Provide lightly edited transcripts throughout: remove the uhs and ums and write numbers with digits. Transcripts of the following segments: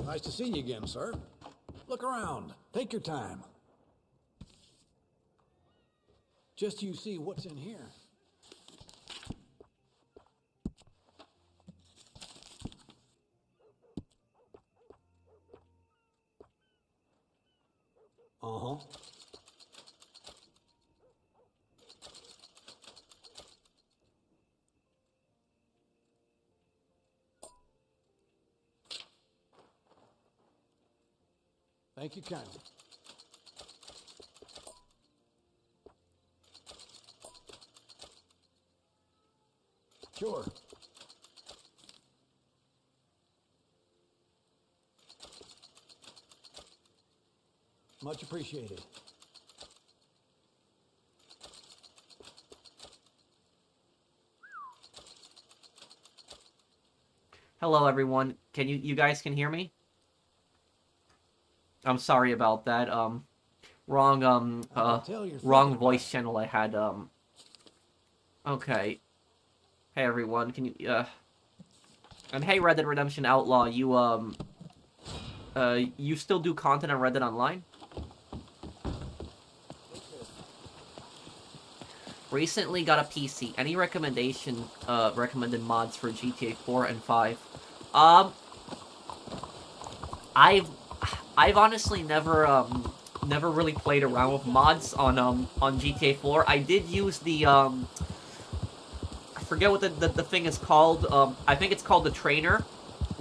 Nice to see you again, sir. Look around. Take your time. Just you see what's in here. Uh-huh. Thank you kindly. Sure. Much appreciated. Hello, everyone. You guys can hear me? I'm sorry about that. Wrong voice channel I had. Okay. Hey, everyone. Can you, and hey, Red Dead Redemption Outlaw, you still do content on Red Dead Online? Recently got a PC. Any recommended mods for GTA 4 and 5? I've honestly never really played around with mods on GTA 4. I did use the, I forget what the thing is called. I think it's called the Trainer,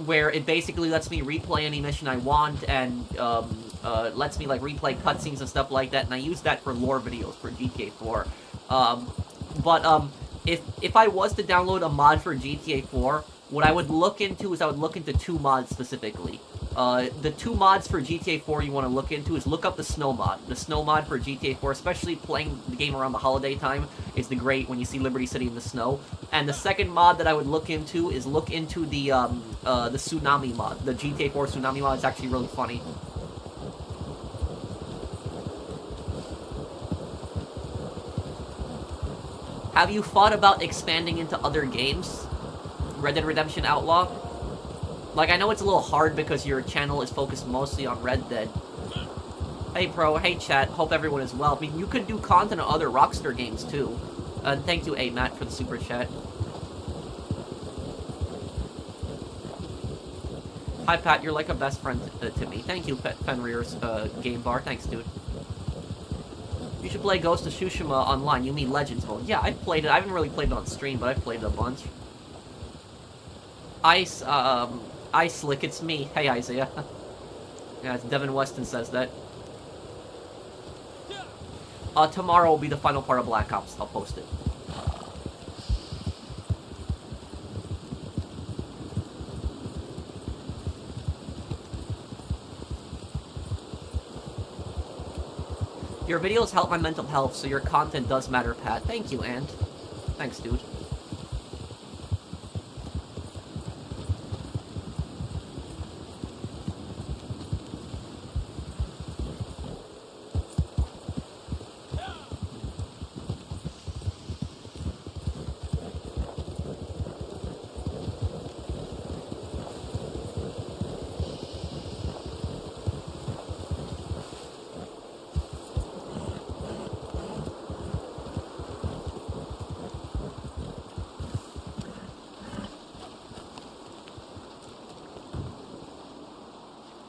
where it basically lets me replay any mission I want and, lets me, like, replay cutscenes and stuff like that, and I use that for lore videos for GTA 4. If I was to download a mod for GTA 4, what I would look into is I would look into two mods specifically. The two mods for GTA 4 you want to look into is look up the snow mod. The snow mod for GTA 4, especially playing the game around the holiday time, is the great when you see Liberty City in the snow. And the second mod that I would look into is look into the tsunami mod. The GTA 4 tsunami mod is actually really funny. Have you thought about expanding into other games? Red Dead Redemption Outlaw? Like, I know it's a little hard because your channel is focused mostly on Red Dead. Hey, Pro. Hey, chat. Hope everyone is well. I mean, you could do content on other Rockstar games, too. Thank you, Matt, for the super chat. Hi, Pat. You're like a best friend to me. Thank you, Fenrir's game bar. Thanks, dude. You should play Ghost of Tsushima online. You mean Legends mode. Yeah, I've played it. I haven't really played it on stream, but I've played it a bunch. Ice Slick, it's me. Hey, Isaiah. Yeah, Devin Weston says that. Tomorrow will be the final part of Black Ops. I'll post it. Your videos help my mental health, so your content does matter, Pat. Thank you, Ant. Thanks, dude.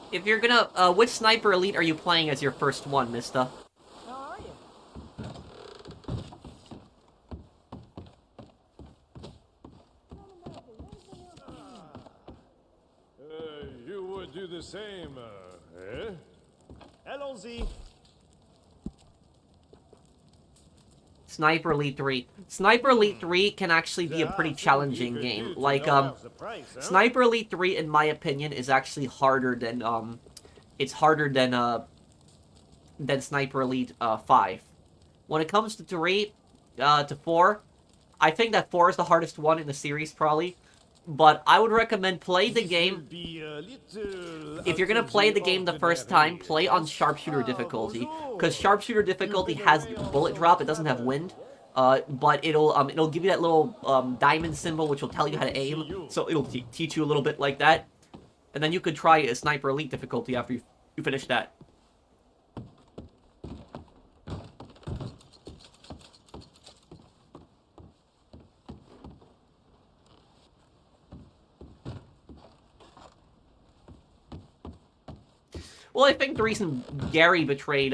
If you're gonna, which Sniper Elite are you playing as your first one, Mista? How are you? You would do the same, eh? Allons-y. Sniper Elite 3. Sniper Elite 3 can actually be a pretty challenging game. Like, Sniper Elite 3, in my opinion, is actually harder than, it's harder than Sniper Elite 5. When it comes to 3, to 4, I think that 4 is the hardest one in the series, probably. But I would recommend play the game. If you're gonna play the game the first time, play on Sharpshooter difficulty, because Sharpshooter difficulty has bullet drop. It doesn't have wind, but it'll give you that little diamond symbol, which will tell you how to aim. So it'll teach you a little bit like that. And then you could try a Sniper Elite difficulty after you finish that. Well, I think the reason Gary betrayed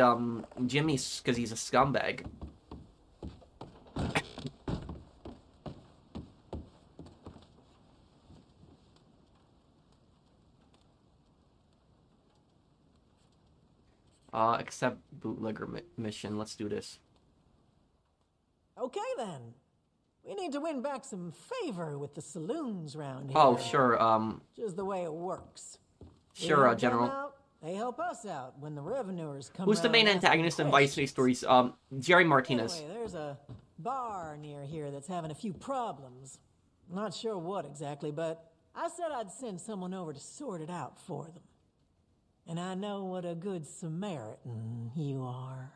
Jimmy is because he's a scumbag. Accept bootlegger mission. Let's do this. Okay then. We need to win back some favor with the saloons round here. Oh, sure, Just the way it works. Sure, We help them General. out, they help us out when the revenuers come Who's the main around asking antagonist in Vice City questions. Stories? Jerry Martinez. Anyway, there's a bar near here that's having a few problems. Not sure what exactly, but I said I'd send someone over to sort it out for them. And I know what a good Samaritan you are.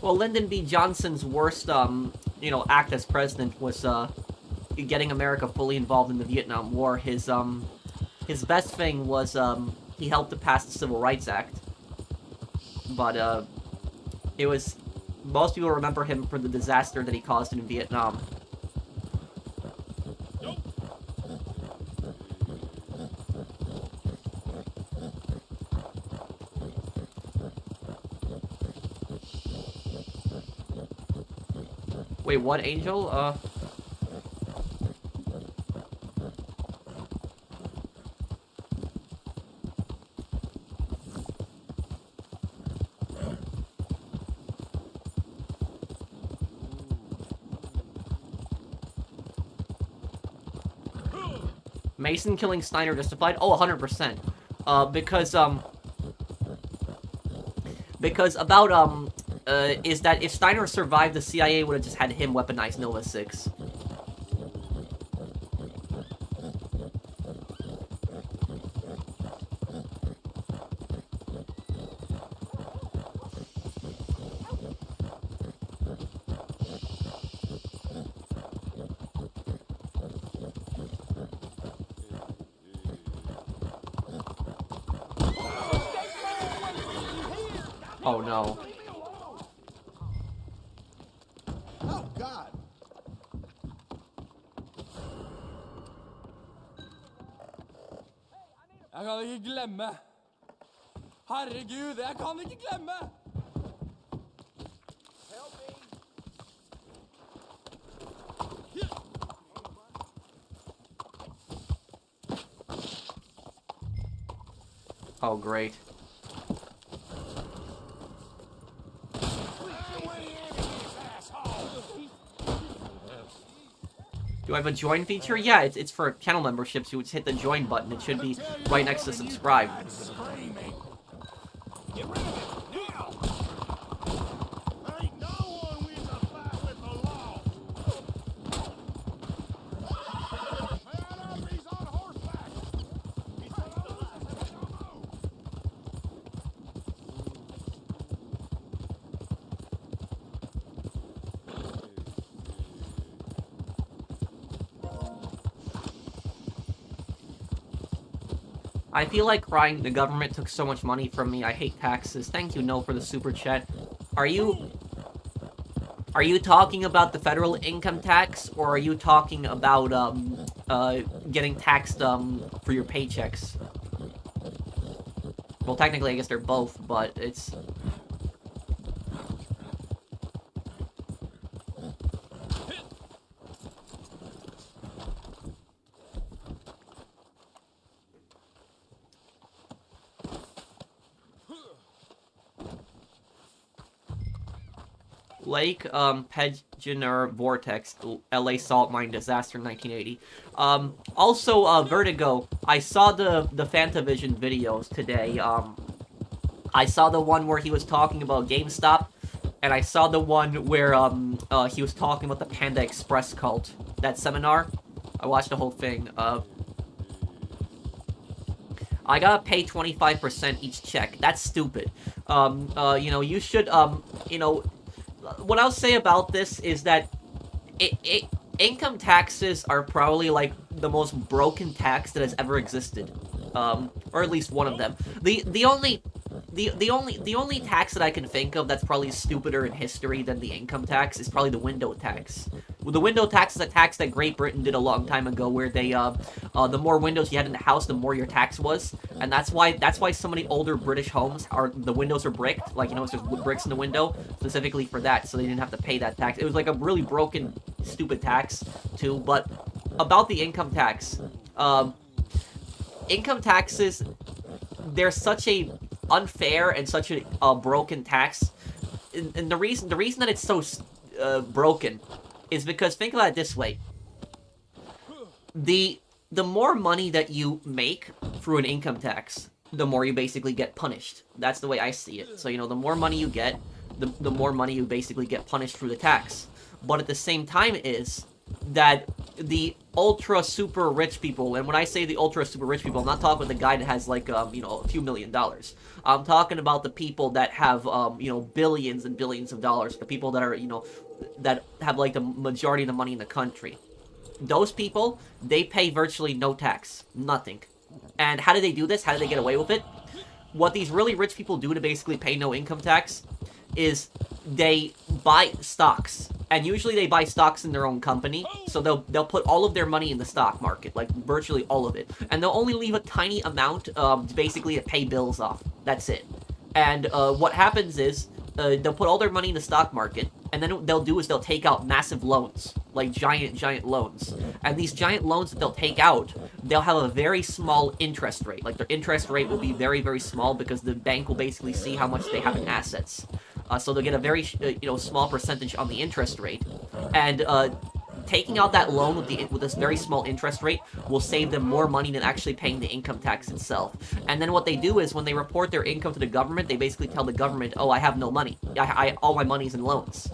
Well, Lyndon B. Johnson's worst, act as president was, getting America fully involved in the Vietnam War. His best thing was, he helped to pass the Civil Rights Act. But, most people remember him for the disaster that he caused in Vietnam. Wait, what, Angel? Mason killing Steiner justified? Oh, 100%. Is that if Steiner survived, the CIA would have just had him weaponize Nova 6. Oh no. Oh, God. Jeg kan ikke glemme. Herregud, jeg kan ikke glemme. Oh, great. Do I have a join feature? Yeah, it's for channel memberships. You would hit the join button. It should be right next to subscribe. Get rid of it now! Ain't no one wins a fight with the law. Man up, he's on horseback. He's on horseback. I feel like crying. The government took so much money from me. I hate taxes. Thank you, No, for the super chat. Are you talking about the federal income tax, or are you talking about getting taxed for your paychecks? Well, technically, I guess they're both, but it's. Lake Pedgener Vortex, LA Salt Mine Disaster 1980. Also, Vertigo. I saw the Fantavision videos today. I saw the one where he was talking about GameStop, and I saw the one where he was talking about the Panda Express cult, that seminar. I watched the whole thing. I gotta pay 25% each check. That's stupid. You know, you should, you know, what I'll say about this is that income taxes are probably like the most broken tax that has ever existed, or at least one of them. The only tax that I can think of that's probably stupider in history than the income tax is probably the window tax. Well, the window tax is a tax that Great Britain did a long time ago, where they the more windows you had in the house, the more your tax was, and that's why so many older British homes the windows are bricked, like, you know, it's just bricks in the window specifically for that, so they didn't have to pay that tax. It was like a really broken, stupid tax too. But about the income tax, income taxes, they're such a unfair and such a broken tax, and the reason that it's so broken is because, think about it this way: the more money that you make through an income tax, the more you basically get punished. That's the way I see it. So, you know, the more money you get, the more money you basically get punished through the tax. But at the same time is that the ultra super rich people, and when I say the ultra super rich people, I'm not talking about the guy that has like you know, a few $1 million. I'm talking about the people that have you know, billions and billions of dollars, the people that are, you know, that have like the majority of the money in the country. Those people, they pay virtually no tax, nothing. And how do they do this? How do they get away with it? What these really rich people do to basically pay no income tax is they buy stocks, and usually they buy stocks in their own company, so they'll put all of their money in the stock market, like virtually all of it, and they'll only leave a tiny amount basically to pay bills off. That's it. And what happens is they'll put all their money in the stock market, and then what they'll do is they'll take out massive loans, like giant loans. And these giant loans that they'll take out, they'll have a very small interest rate. Like, their interest rate will be very, very small, because the bank will basically see how much they have in assets. So they'll get a very, you know, small percentage on the interest rate. And taking out that loan with this very small interest rate will save them more money than actually paying the income tax itself. And then what they do is, when they report their income to the government, they basically tell the government, oh, I have no money. All my money's in loans.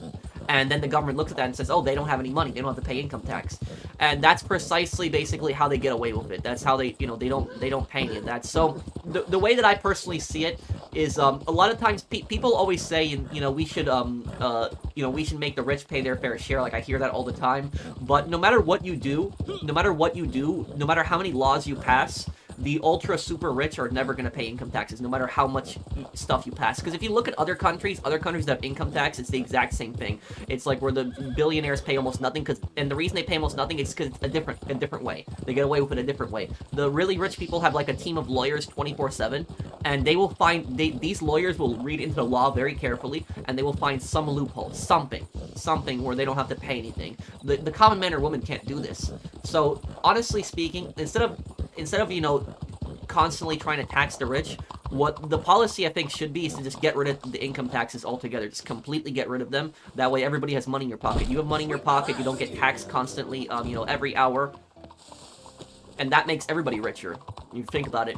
And then the government looks at that and says, oh, they don't have any money. They don't have to pay income tax. And that's precisely basically how they get away with it. That's how they, you know, they don't pay any of that. So the way that I personally see it is, a lot of times people always say, you know, we should, you know, we should make the rich pay their fair share. Like, I hear that all the time. But no matter what you do, no matter how many laws you pass, the ultra super rich are never going to pay income taxes, no matter how much stuff you pass. Because if you look at other countries that have income tax, it's the exact same thing. It's like where the billionaires pay almost nothing, and the reason they pay almost nothing is because it's a different way. They get away with it a different way. The really rich people have like a team of lawyers 24/7, and they will find, these lawyers will read into the law very carefully, and they will find some loophole, something where they don't have to pay anything. The common man or woman can't do this. So honestly speaking, instead of, you know, constantly trying to tax the rich, what the policy I think should be is to just get rid of the income taxes altogether. Just completely get rid of them. That way everybody has money in your pocket. You have money in your pocket, you don't get taxed constantly, you know, every hour. And that makes everybody richer. You think about it.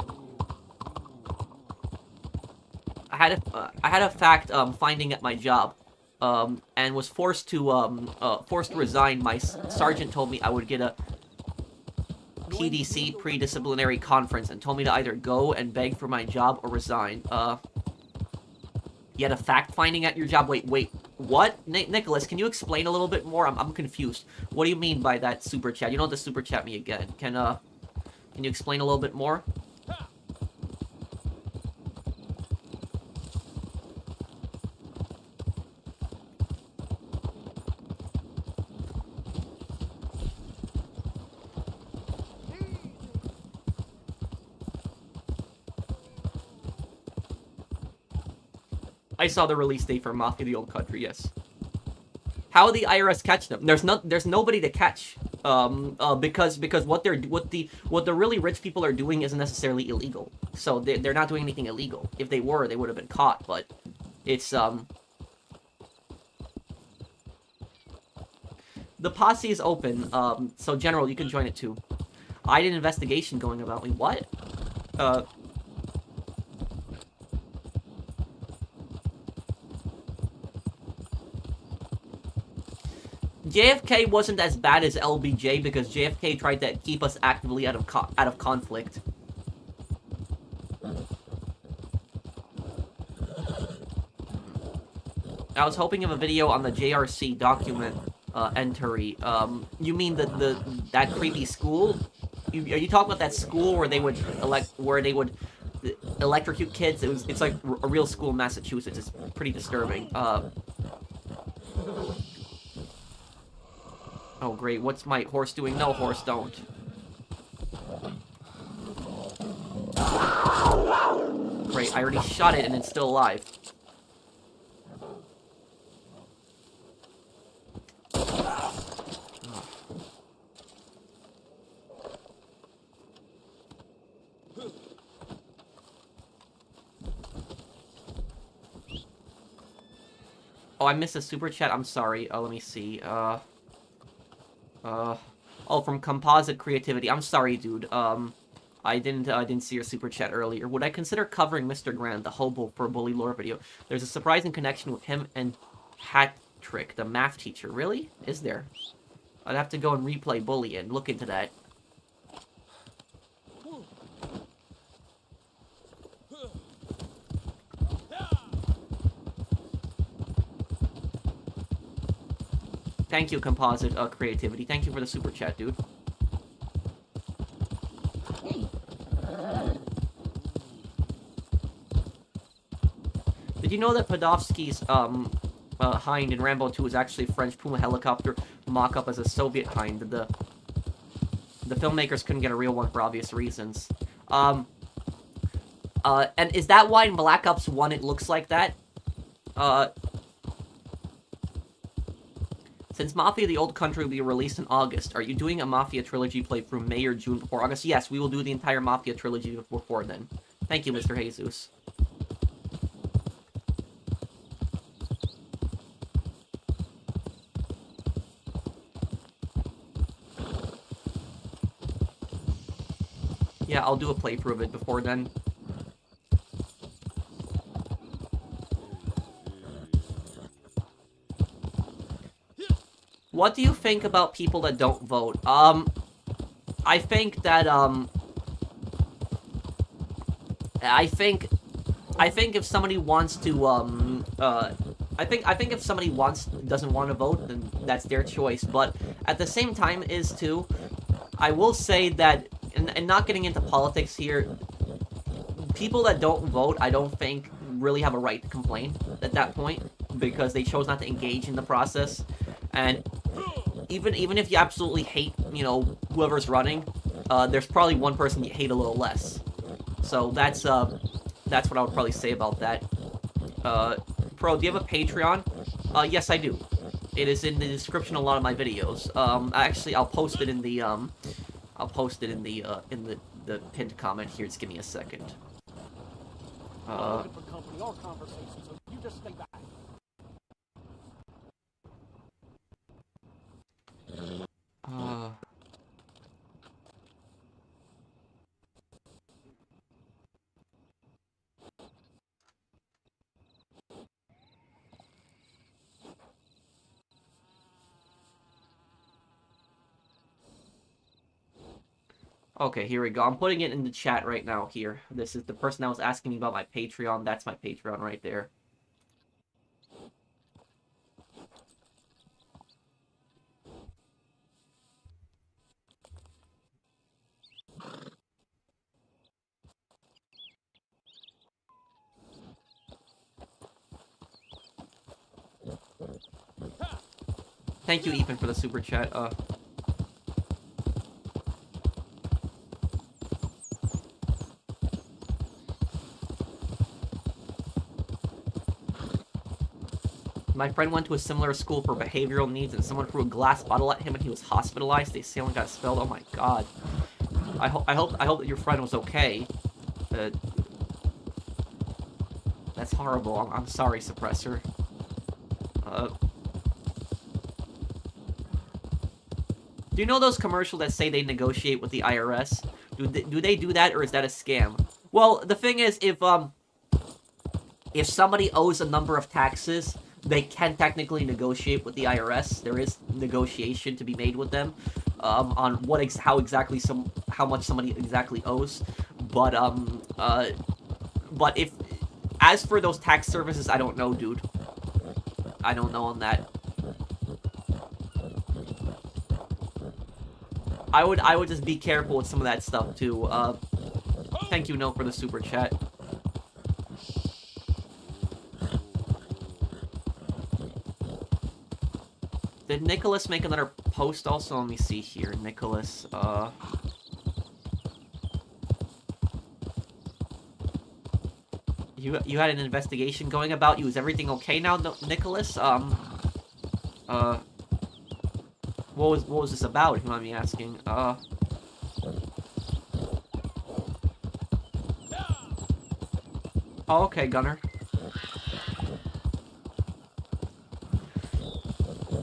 I had a fact finding at my job, and was forced to resign. My sergeant told me I would get a PDC, pre-disciplinary conference, and told me to either go and beg for my job or resign. You had a fact-finding at your job? Wait, what? Nicholas, can you explain a little bit more? I'm confused. What do you mean by that super chat? You don't have to super chat me again. Can you explain a little bit more? I saw the release date for Mafia: The Old Country, yes. How would the IRS catch them? There's nobody to catch. Because what the really rich people are doing isn't necessarily illegal. So they're not doing anything illegal. If they were, they would have been caught, but it's the posse is open, so General, you can join it too. I had an investigation going about me. What? JFK wasn't as bad as LBJ because JFK tried to keep us actively out of conflict. I was hoping of a video on the JRC document entry. You mean that creepy school? Are you talking about that school where they would electrocute kids? It's like a real school in Massachusetts. It's pretty disturbing. Oh great, what's my horse doing? No, horse, don't. Great, I already shot it and it's still alive. Oh, I missed a super chat. I'm sorry. Oh, let me see. Oh, from Composite Creativity. I'm sorry, dude. I didn't see your super chat earlier. Would I consider covering Mr. Grant, the hobo, for a Bully lore video? There's a surprising connection with him and Patrick, the math teacher. Really? Is there? I'd have to go and replay Bully and look into that. Thank you, Composite Creativity. Thank you for the super chat, dude. Did you know that Podofsky's Hind in Rambo 2 is actually a French Puma helicopter mock-up as a Soviet Hind? The filmmakers couldn't get a real one for obvious reasons. And is that why in Black Ops 1 it looks like that? Since Mafia the Old Country will be released in August, are you doing a Mafia trilogy playthrough May or June before August? Yes, we will do the entire Mafia trilogy before then. Thank you, Mr. Jesus. Yeah, I'll do a playthrough of it before then. What do you think about people that don't vote? I think that, I think if somebody wants to, I think if somebody doesn't want to vote, then that's their choice. But at the same time I will say that, and not getting into politics here, people that don't vote, I don't think really have a right to complain at that point, because they chose not to engage in the process. And even if you absolutely hate, whoever's running, there's probably one person you hate a little less. So that's what I would probably say about that. Pro, do you have a Patreon? Yes, I do. It is in the description of a lot of my videos. Actually, I'll post it in the the pinned comment here. Just give me a second. Looking for company or conversation, so you just stay back. Okay, here we go. I'm putting it in the chat right now here. This is the person that was asking me about my Patreon. That's my Patreon right there. Thank you, Ethan, for the super chat. My friend went to a similar school for behavioral needs, and someone threw a glass bottle at him, and he was hospitalized. They say got expelled. Oh my god! I hope that your friend was okay. That's horrible. I'm sorry, Suppressor. Do you know those commercials that say they negotiate with the IRS? Do they do that, or is that a scam? Well, the thing is, if somebody owes a number of taxes, they can technically negotiate with the IRS. There is negotiation to be made with them on how much somebody exactly owes. But as for those tax services, I don't know, dude. I don't know on that. I would just be careful with some of that stuff too. Thank you, No, for the super chat. Did Nicholas make another post also? Let me see here. Nicholas, You had an investigation going about you. Is everything okay now, Nicholas? What was this about, if you mind me asking? Oh, okay, Gunner.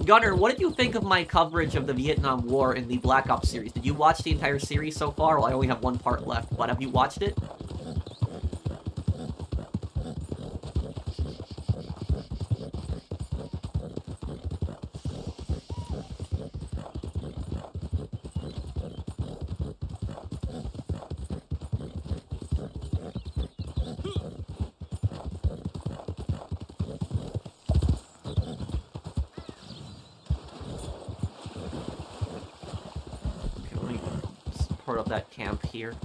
Gunner, what did you think of my coverage of the Vietnam War in the Black Ops series? Did you watch the entire series so far? Well, I only have one part left, but have you watched it? Of that camp here.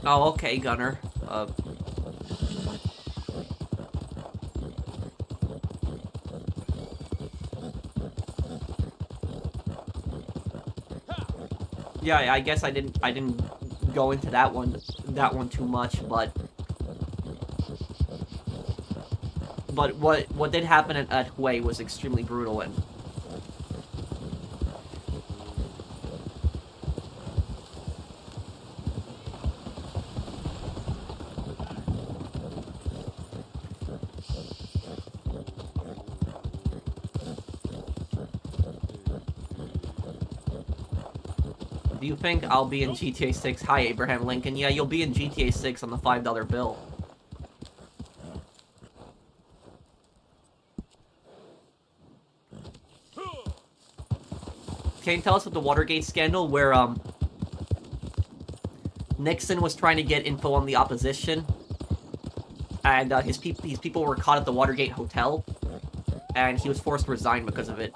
Oh, okay, Gunner. Yeah, I guess I didn't go into that one too much, but what did happen at Hue was extremely brutal, and do you think I'll be in GTA 6? Hi, Abraham Lincoln. Yeah, you'll be in GTA 6 on the $5 bill. Can you tell us about the Watergate scandal where, Nixon was trying to get info on the opposition, and, his people were caught at the Watergate Hotel, and he was forced to resign because of it.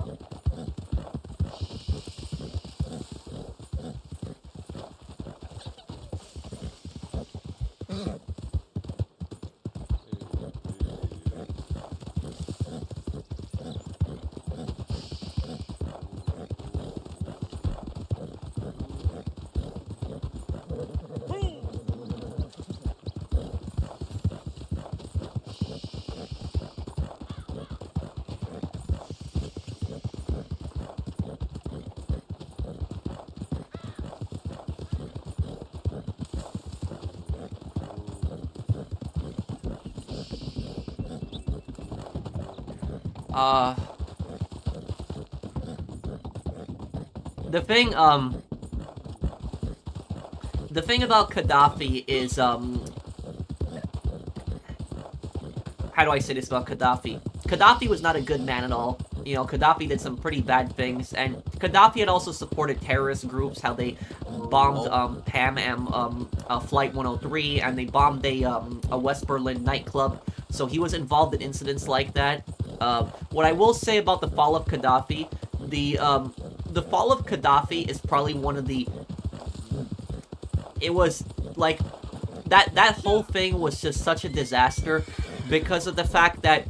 The thing about Gaddafi is, how do I say this about Gaddafi? Gaddafi was not a good man at all. You know, Gaddafi did some pretty bad things, and Gaddafi had also supported terrorist groups, how they bombed, Pan Am, Flight 103, and they bombed a West Berlin nightclub, so he was involved in incidents like that. What I will say about the fall of Gaddafi, the fall of Gaddafi is probably one of the... It was, like, that whole thing was just such a disaster because of the fact that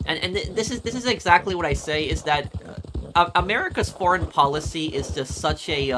this is exactly what I say, is that America's foreign policy is just such a,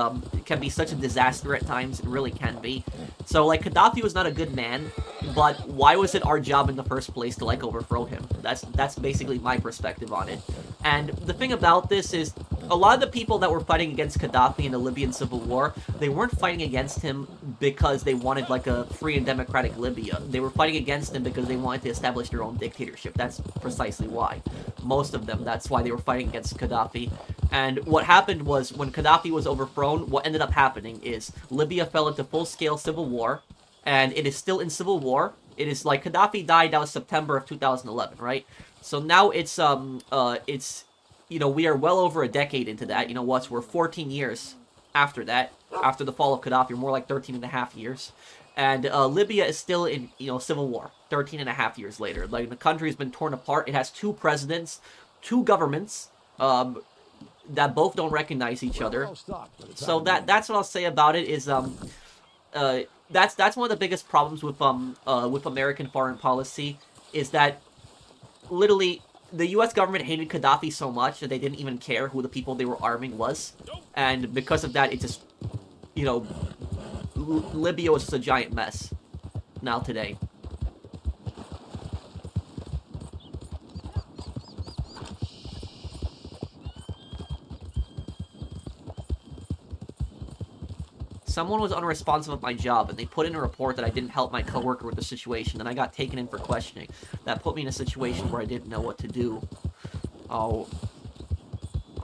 can be such a disaster at times. It really can be. So, like, Gaddafi was not a good man, but why was it our job in the first place to, like, overthrow him? That's basically my perspective on it. And the thing about this is, a lot of the people that were fighting against Gaddafi in the Libyan civil war, they weren't fighting against him because they wanted like a free and democratic Libya. They were fighting against him because they wanted to establish their own dictatorship. That's precisely why. Most of them, that's why they were fighting against Gaddafi. And what happened was, when Gaddafi was overthrown, what ended up happening is Libya fell into full-scale civil war, and it is still in civil war. It is like Gaddafi died, that was September of 2011, right? So now it's, you know, we are well over a decade into that. You know what? We're 14 years after that, after the fall of Gaddafi, more like 13 and a half years. And Libya is still in, you know, civil war, 13 and a half years later. Like, the country has been torn apart. It has two presidents, two governments, that both don't recognize each other. So that's what I'll say about it. Is that's one of the biggest problems with American foreign policy, is that literally the U.S. government hated Gaddafi so much that they didn't even care who the people they were arming was, and because of that, it just, you know, Libya was just a giant mess now today. Someone was unresponsive at my job, and they put in a report that I didn't help my coworker with the situation, and I got taken in for questioning. That put me in a situation where I didn't know what to do. Oh,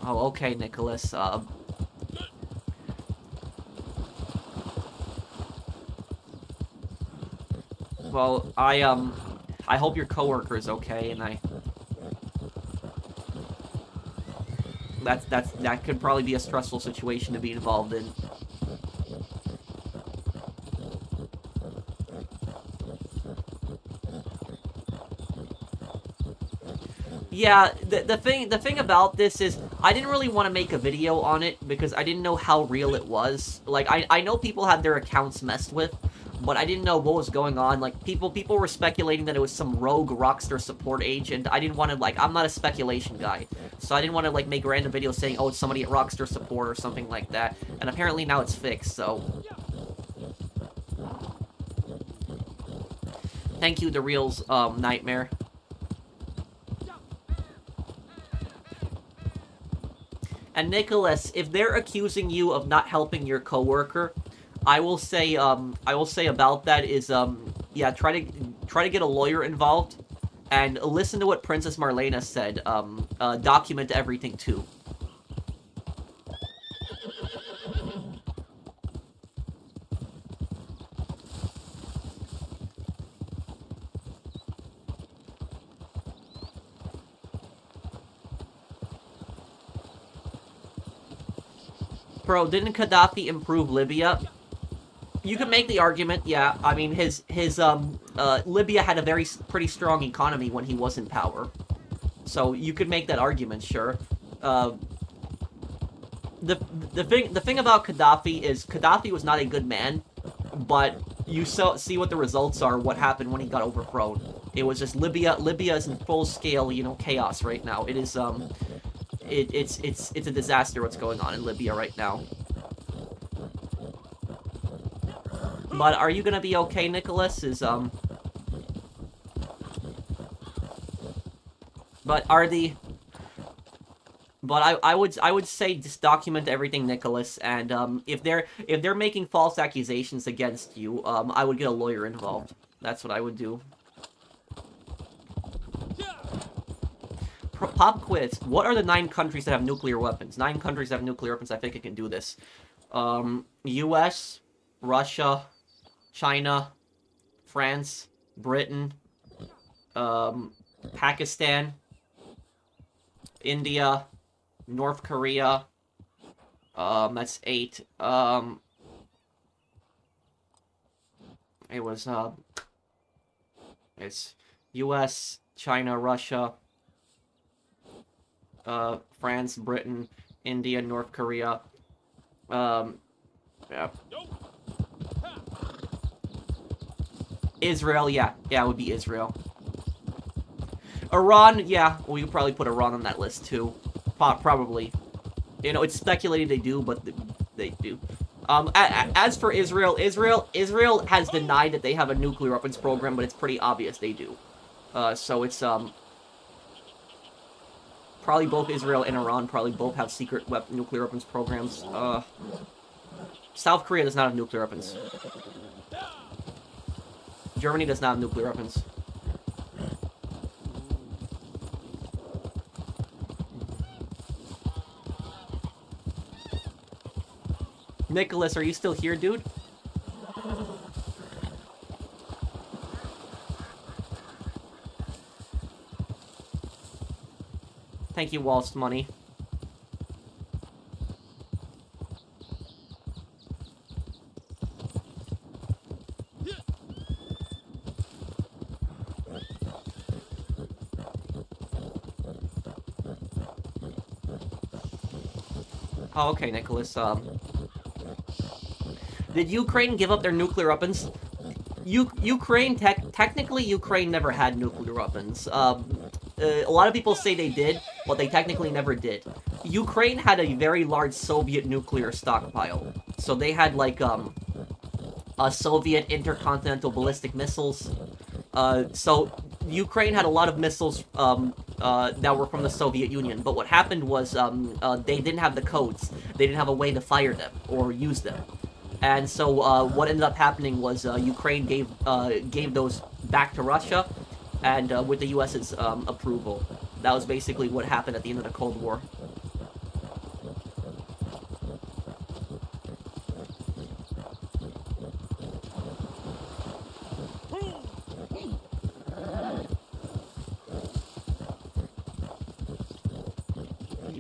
okay, Nicholas. Well, I hope your coworker is okay, and that could probably be a stressful situation to be involved in. Yeah, the thing about this is, I didn't really want to make a video on it because I didn't know how real it was. Like, I know people had their accounts messed with, but I didn't know what was going on. Like, people were speculating that it was some rogue Rockstar support agent. I didn't want to, like, I'm not a speculation guy, so I didn't want to, like, make a random video saying, oh, it's somebody at Rockstar support or something like that. And apparently now it's fixed, so... Thank you, The Real's, Nightmare. And Nicholas, if they're accusing you of not helping your coworker, I will say about that is, yeah, try to get a lawyer involved, and listen to what Princess Marlena said. Document everything too. Bro, didn't Gaddafi improve Libya? You could make the argument, yeah. I mean, his Libya had a pretty strong economy when he was in power. So you could make that argument, sure. The thing about Gaddafi is Gaddafi was not a good man, but you see what the results are, what happened when he got overthrown. It was just Libya is in full scale, you know, chaos right now. It is, it's a disaster what's going on in Libya right now. But are you gonna be okay, Nicholas? But I would say just document everything, Nicholas, and if they're making false accusations against you, I would get a lawyer involved. That's what I would do. Pop quiz. What are the 9 countries that have nuclear weapons? 9 countries that have nuclear weapons. I think I can do this. U.S., Russia, China, France, Britain, Pakistan, India, North Korea. That's 8. It's U.S., China, Russia, France, Britain, India, North Korea. Yeah. Israel, yeah, it would be Israel. Iran, yeah, we could probably put Iran on that list too. Probably. You know, it's speculated they do, but they do. As for Israel has denied that they have a nuclear weapons program, but it's pretty obvious they do. So it's, Probably both Israel and Iran probably both have secret nuclear weapons programs. South Korea does not have nuclear weapons. Germany does not have nuclear weapons. Nicholas, are you still here, dude? Thank you, Waltz Money. Oh, okay, Nicholas. Did Ukraine give up their nuclear weapons? Technically, Ukraine never had nuclear weapons. A lot of people say they did, but they technically never did. Ukraine had a very large Soviet nuclear stockpile. So they had, like, a Soviet intercontinental ballistic missiles. So Ukraine had a lot of missiles that were from the Soviet Union. But what happened was they didn't have the codes. They didn't have a way to fire them or use them. And so what ended up happening was Ukraine gave those back to Russia, and with the U.S.'s approval. That was basically what happened at the end of the Cold War.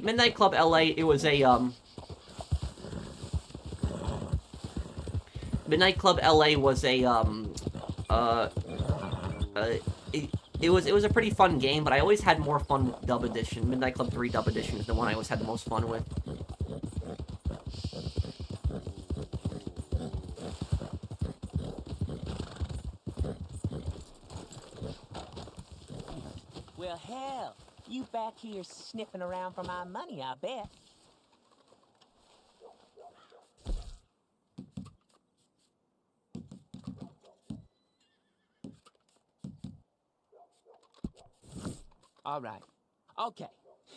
Midnight Club LA, it was a Midnight Club LA was a it was a pretty fun game, but I always had more fun with Dub Edition. Midnight Club 3 Dub Edition is the one I always had the most fun with. Well, hell, you back here sniffing around for my money, I bet. All right. Okay.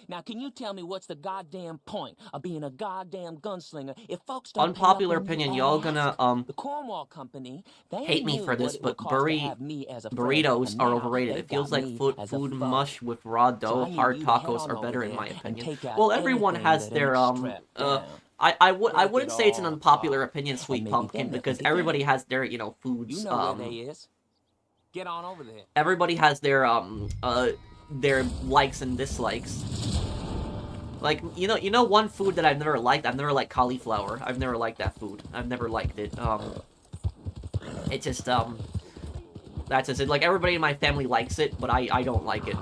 Now, can you tell me what's the goddamn point of being a goddamn gunslinger if folks don't Unpopular opinion, y'all gonna the Cornwall Company, they hate me for this, but burritos are overrated. It feels like food mush with raw dough. Hard tacos are better in my opinion. Well, everyone has their I wouldn't say it's an unpopular opinion, Sweet Pumpkin, because everybody has their, you know, foods. You know where they is. Get on over there. Everybody has their likes and dislikes. Like, you know one food that I've never liked? I've never liked cauliflower. I've never liked that food. I've never liked it. It just, that's just it. Like, everybody in my family likes it, but I don't like it.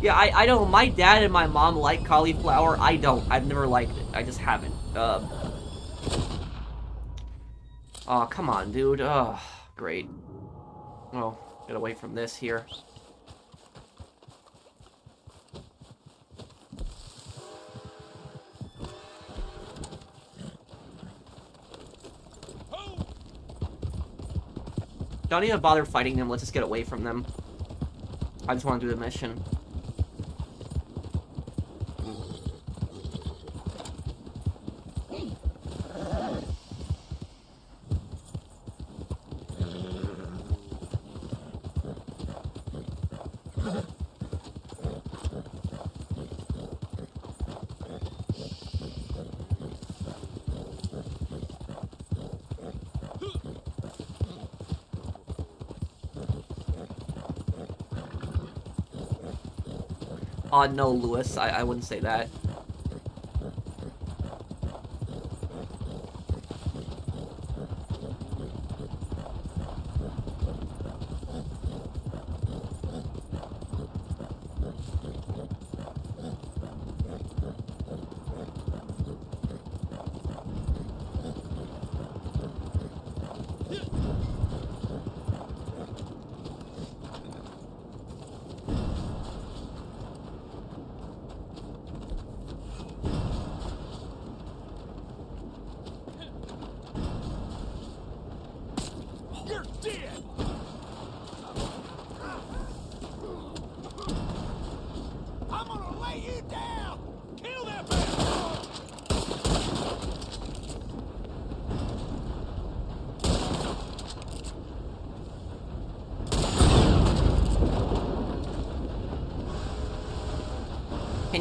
Yeah, I don't. My dad and my mom like cauliflower. I don't. I've never liked it. I just haven't. Oh, come on, dude. Oh, great. Oh, get away from this here. Don't even bother fighting them. Let's just get away from them. I just want to do the mission. No, Lewis, I wouldn't say that.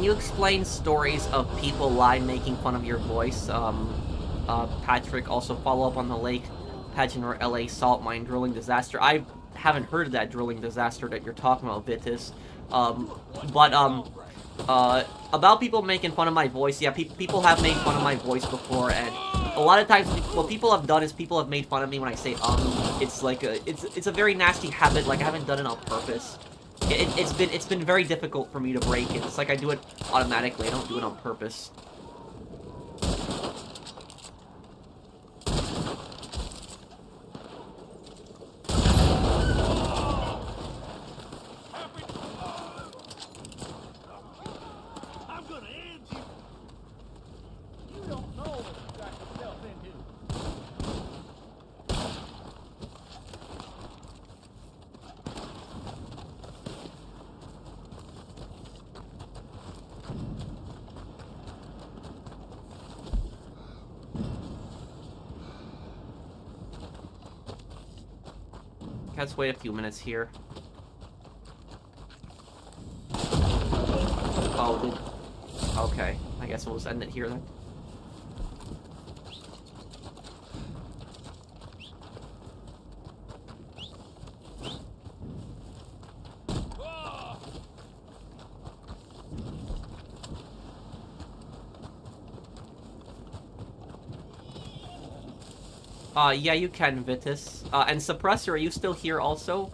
can you explain stories of people live making fun of your voice? Patrick, also follow up on the lake pageant or LA salt mine drilling disaster. I haven't heard of that drilling disaster that you're talking about, Vitus. About people making fun of my voice, yeah, people have made fun of my voice before, and a lot of times what people have done is people have made fun of me when I say It's like it's a very nasty habit. Like, I haven't done it on purpose. It's been very difficult for me to break it. It's like I do it automatically. I don't do it on purpose. I'm gonna end you. You don't know what you got yourself into. Let's wait a few minutes here. Okay, I guess we'll just end it here then. Yeah, you can, Vitus. And Suppressor, are you still here also?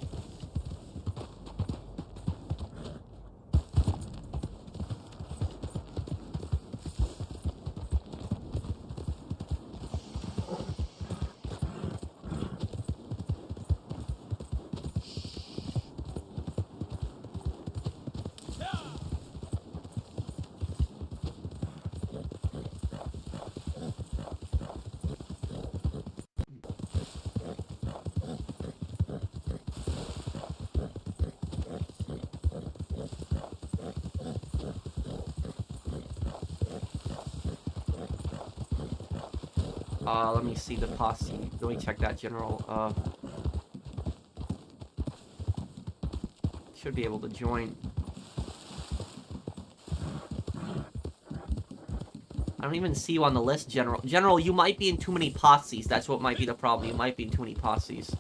Let me see the posse. Let me check that general. Should be able to join. I don't even see you on the list, General. General, you might be in too many posses. That's what might be the problem. You might be in too many posses.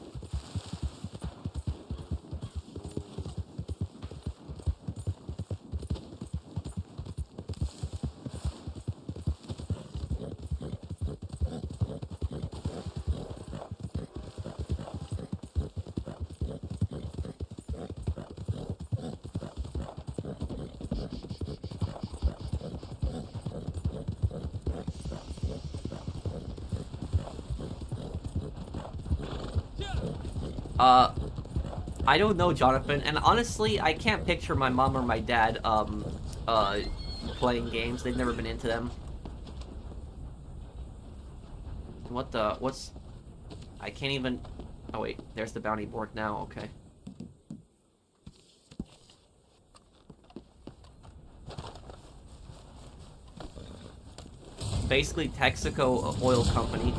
I don't know, Jonathan, and honestly, I can't picture my mom or my dad, playing games. They've never been into them. What's... I can't even... Oh, wait, there's the bounty board now, okay. Basically, Texaco Oil Company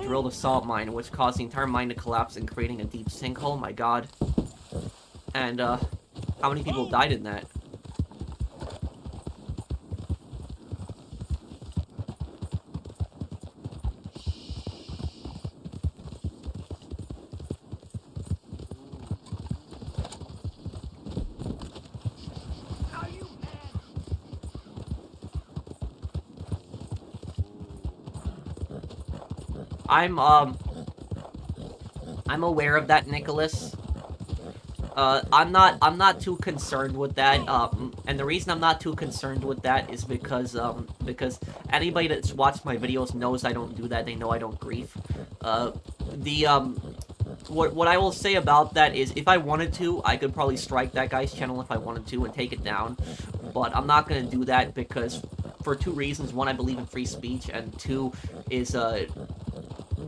drilled a salt mine, which caused the entire mine to collapse and creating a deep sinkhole. My god. And, how many people died in that? I'm aware of that, Nicholas. I'm not too concerned with that, and the reason I'm not too concerned with that is because anybody that's watched my videos knows I don't do that. They know I don't grief. What I will say about that is, if I wanted to, I could probably strike that guy's channel if I wanted to and take it down, but I'm not gonna do that because, for two reasons. One, I believe in free speech, and two is,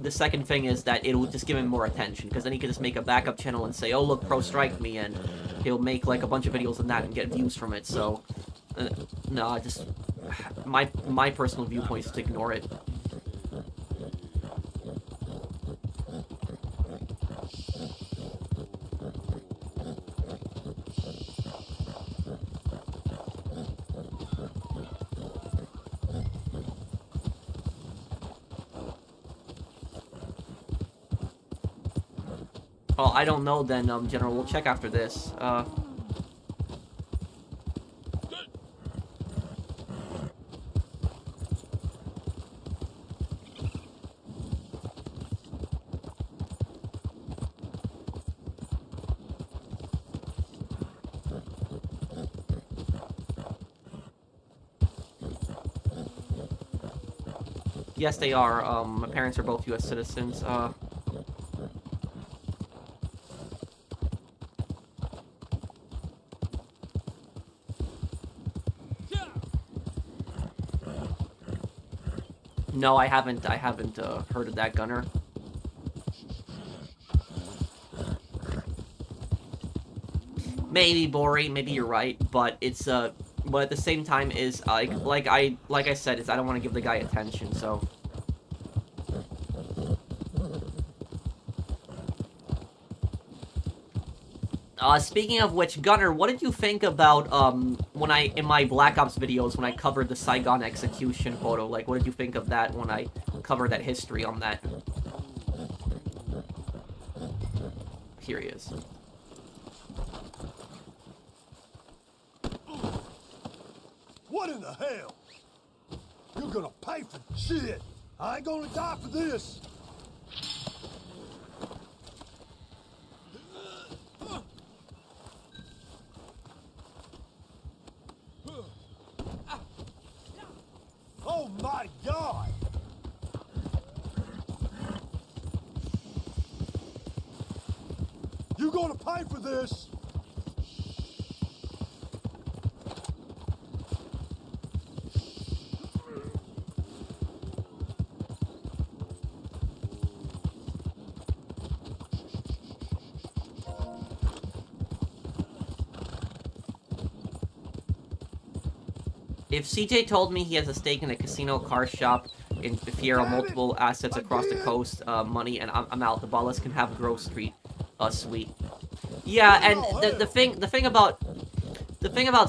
the second thing is that it'll just give him more attention, because then he can just make a backup channel and say, oh look, pro strike me, and he'll make like a bunch of videos on that and get views from it. So no, just my personal viewpoint is to ignore it. Oh, I don't know then, General. We'll check after this. Yes, they are. My parents are both U.S. citizens. No, I haven't heard of that, Gunner. Maybe, Bori, maybe you're right, but it's, but at the same time is, like I said, is I don't want to give the guy attention, so... Speaking of which, Gunner, what did you think about, in my Black Ops videos, when I covered the Saigon execution photo? Like, what did you think of that when I covered that history on that? Here he is. What in the hell? You're gonna pay for shit. I ain't gonna die for this. Oh my God! You gonna pay for this? If CJ told me he has a stake in a casino, car shop, in Fiero, multiple assets across the coast, money, and I'm out, the Ballas can have Grove Street, Sweet. Yeah, and the thing about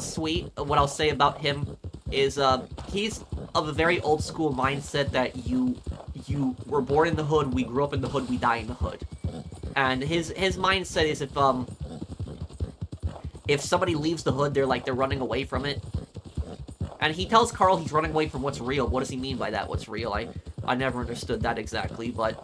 Sweet, what I'll say about him is, he's of a very old school mindset that you were born in the hood, we grew up in the hood, we die in the hood. And his mindset is if somebody leaves the hood, they're running away from it. And he tells Carl he's running away from what's real. What does he mean by that, what's real? I never understood that exactly, but...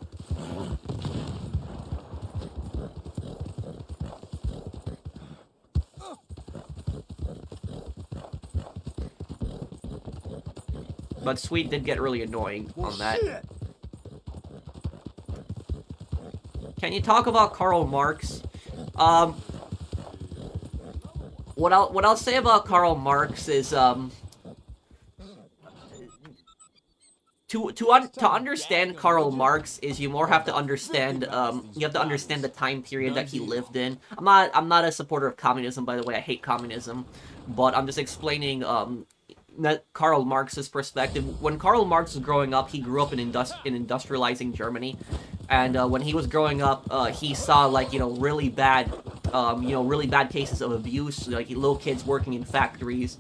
But Sweet did get really annoying on that. Shit. Can you talk about Karl Marx? What I'll say about Karl Marx is, to understand Karl Marx is you more have to understand the time period that he lived in. I'm not a supporter of communism, by the way. I hate communism, but I'm just explaining Karl Marx's perspective. When Karl Marx was growing up, he grew up in industrializing Germany, and when he was growing up, he saw really bad cases of abuse, like little kids working in factories,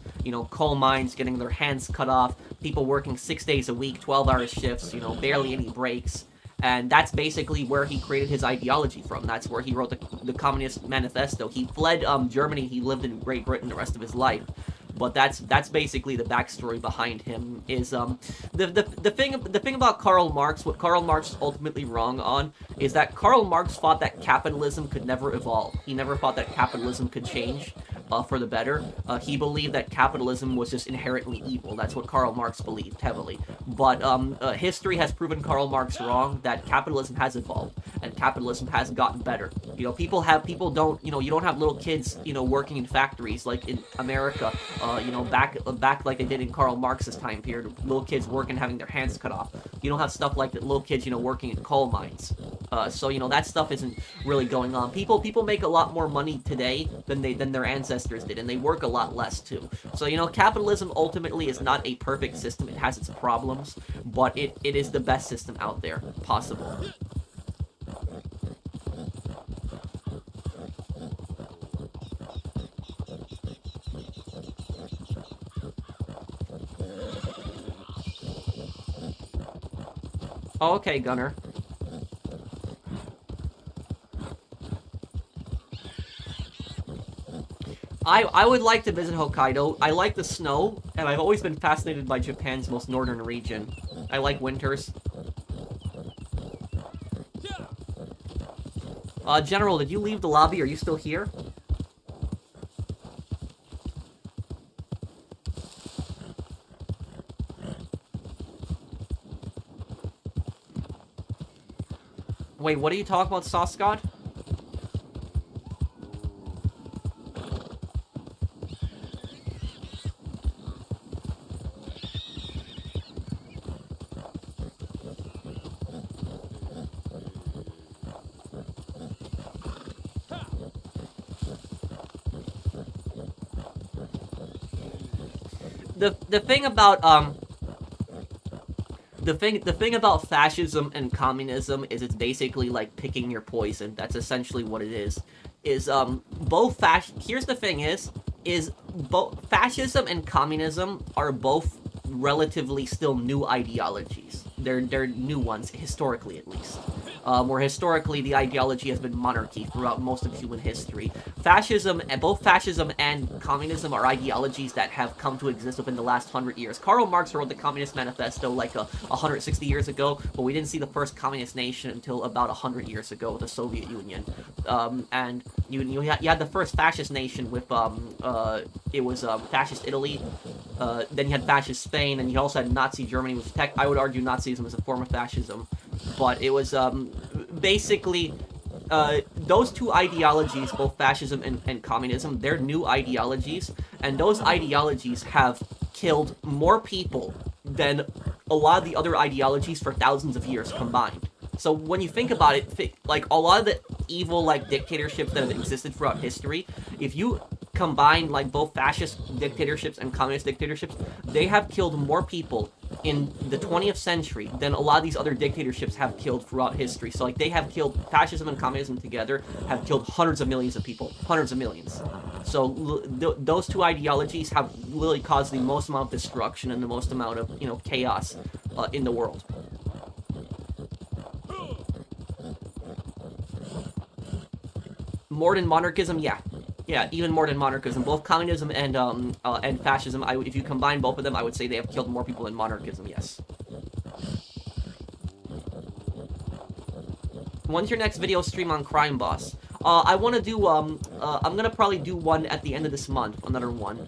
coal mines, getting their hands cut off, people working 6 days a week, 12-hour shifts, barely any breaks. And that's basically where he created his ideology from. That's where he wrote the Communist Manifesto. He fled Germany. He lived in Great Britain the rest of his life. But that's basically the backstory behind him. Is the thing about Karl Marx? What Karl Marx is ultimately wrong on is that Karl Marx thought that capitalism could never evolve. He never thought that capitalism could change for the better. He believed that capitalism was just inherently evil. That's what Karl Marx believed heavily. But history has proven Karl Marx wrong. That capitalism has evolved and capitalism has gotten better. You don't have little kids working in factories like in America. Back like they did in Karl Marx's time period, little kids working, having their hands cut off. You don't have stuff like that, little kids, working in coal mines. So that stuff isn't really going on. People make a lot more money today than their ancestors did, and they work a lot less too. So capitalism ultimately is not a perfect system. It has its problems, but it is the best system out there possible. Oh, okay, Gunner. I would like to visit Hokkaido. I like the snow, and I've always been fascinated by Japan's most northern region. I like winters. General, did you leave the lobby? Are you still here? Wait, what are you talking about, Sauce God? The thing about the thing about fascism and communism is it's basically like picking your poison. That's essentially what it is. Both here's the thing is both fascism and communism are both relatively still new ideologies. They're new ones, historically at least. Where historically the ideology has been monarchy throughout most of human history. Both fascism and communism are ideologies that have come to exist within the last 100 years. Karl Marx wrote the Communist Manifesto like 160 years ago, but we didn't see the first communist nation until about 100 years ago, the Soviet Union. And you had the first fascist nation with, it was fascist Italy, then you had fascist Spain, and you also had Nazi Germany, which I would argue Nazism is a form of fascism. But it was basically those two ideologies, both fascism and communism, they're new ideologies, and those ideologies have killed more people than a lot of the other ideologies for thousands of years combined. So when you think about it, like a lot of the evil like dictatorships that have existed throughout history, if you combine like both fascist dictatorships and communist dictatorships, they have killed more people in the 20th century than a lot of these other dictatorships have killed throughout history. So like they have killed, fascism and communism together have killed hundreds of millions of people, hundreds of millions. So those two ideologies have literally caused the most amount of destruction and the most amount of, chaos in the world. More than monarchism, yeah. Yeah, even more than monarchism. Both communism and fascism, if you combine both of them, I would say they have killed more people than monarchism, yes. When's your next video stream on Crime Boss? I want to do, I'm gonna probably do one at the end of this month, another one.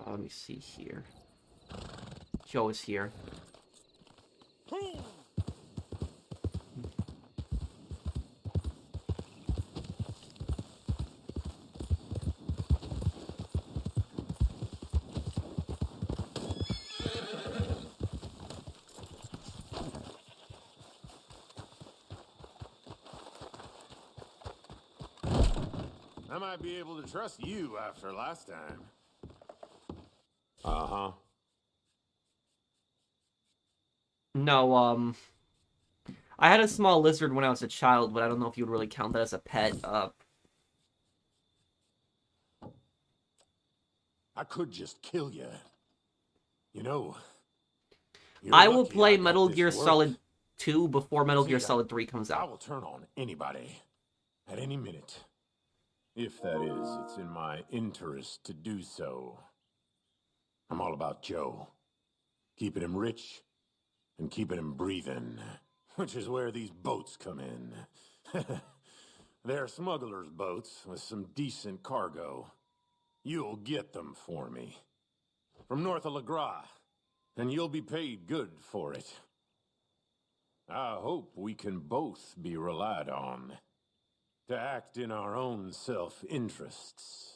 Let me see here. Joe is here. I might be able to trust you after last time. No, I had a small lizard when I was a child, but I don't know if you would really count that as a pet. I could just kill you. You know. I will play Metal Gear Solid 2 before Metal Gear Solid 3 comes I out. will turn on anybody at any minute. If that is, it's in my interest to do so. I'm all about Joe. Keeping him rich and keeping him breathing, which is where these boats come in. They're smugglers' boats with some decent cargo. You'll get them for me. From north of La Gras, and you'll be paid good for it. I hope we can both be relied on to act in our own self-interests.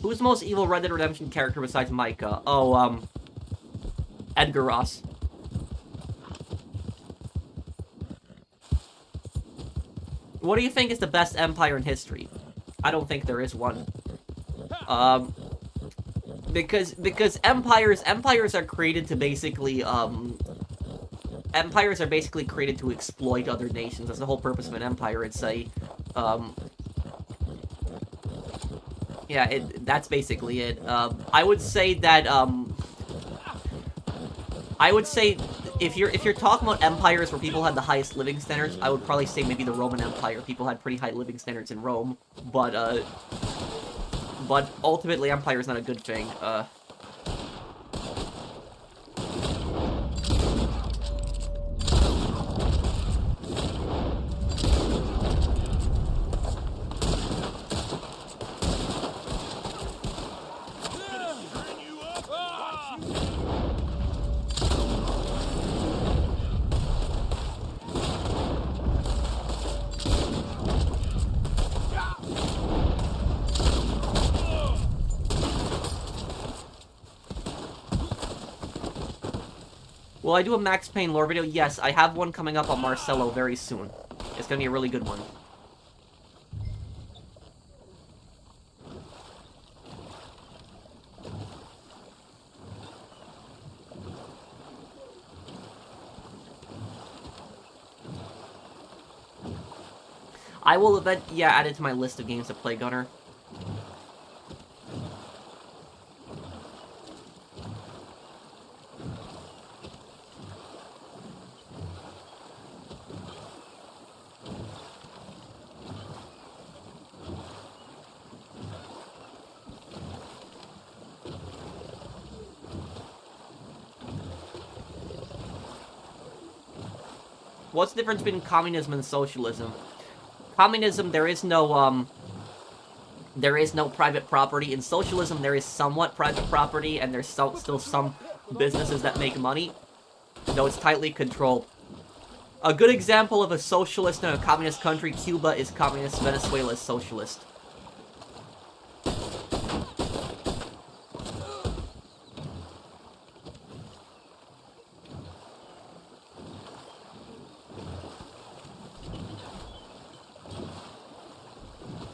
Who's the most evil Red Dead Redemption character besides Micah? Oh, Edgar Ross. What do you think is the best empire in history? I don't think there is one. Because empires are created to basically, empires are basically created to exploit other nations. That's the whole purpose of an empire. It's a, yeah, that's basically it. I would say that, if you're talking about empires where people had the highest living standards, I would probably say maybe the Roman Empire. People had pretty high living standards in Rome, but ultimately empire is not a good thing. Will I do a Max Payne lore video? Yes, I have one coming up on Marcello very soon. It's gonna be a really good one. I will add it to my list of games to play, Gunner. What's the difference between communism and socialism? Communism, there is no private property. In socialism, there is somewhat private property, and there's still some businesses that make money, though it's tightly controlled. A good example of a socialist in a communist country, Cuba, is communist, Venezuela is socialist.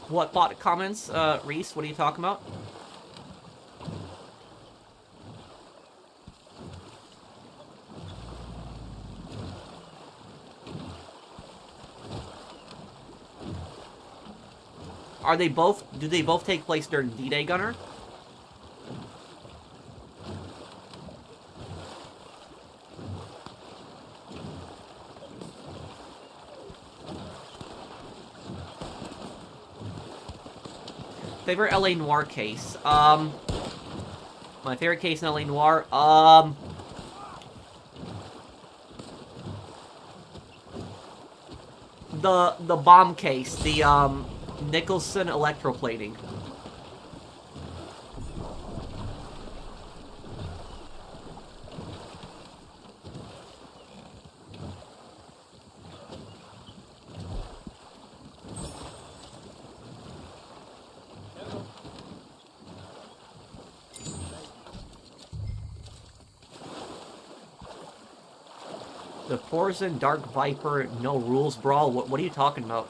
What bot comments? Reese, what are you talking about? Do they both take place during D-Day, Gunner? Favorite LA Noire case? My favorite case in LA Noire? The bomb case, the, Nicholson electroplating. The Forzen Dark Viper no rules brawl? What are you talking about?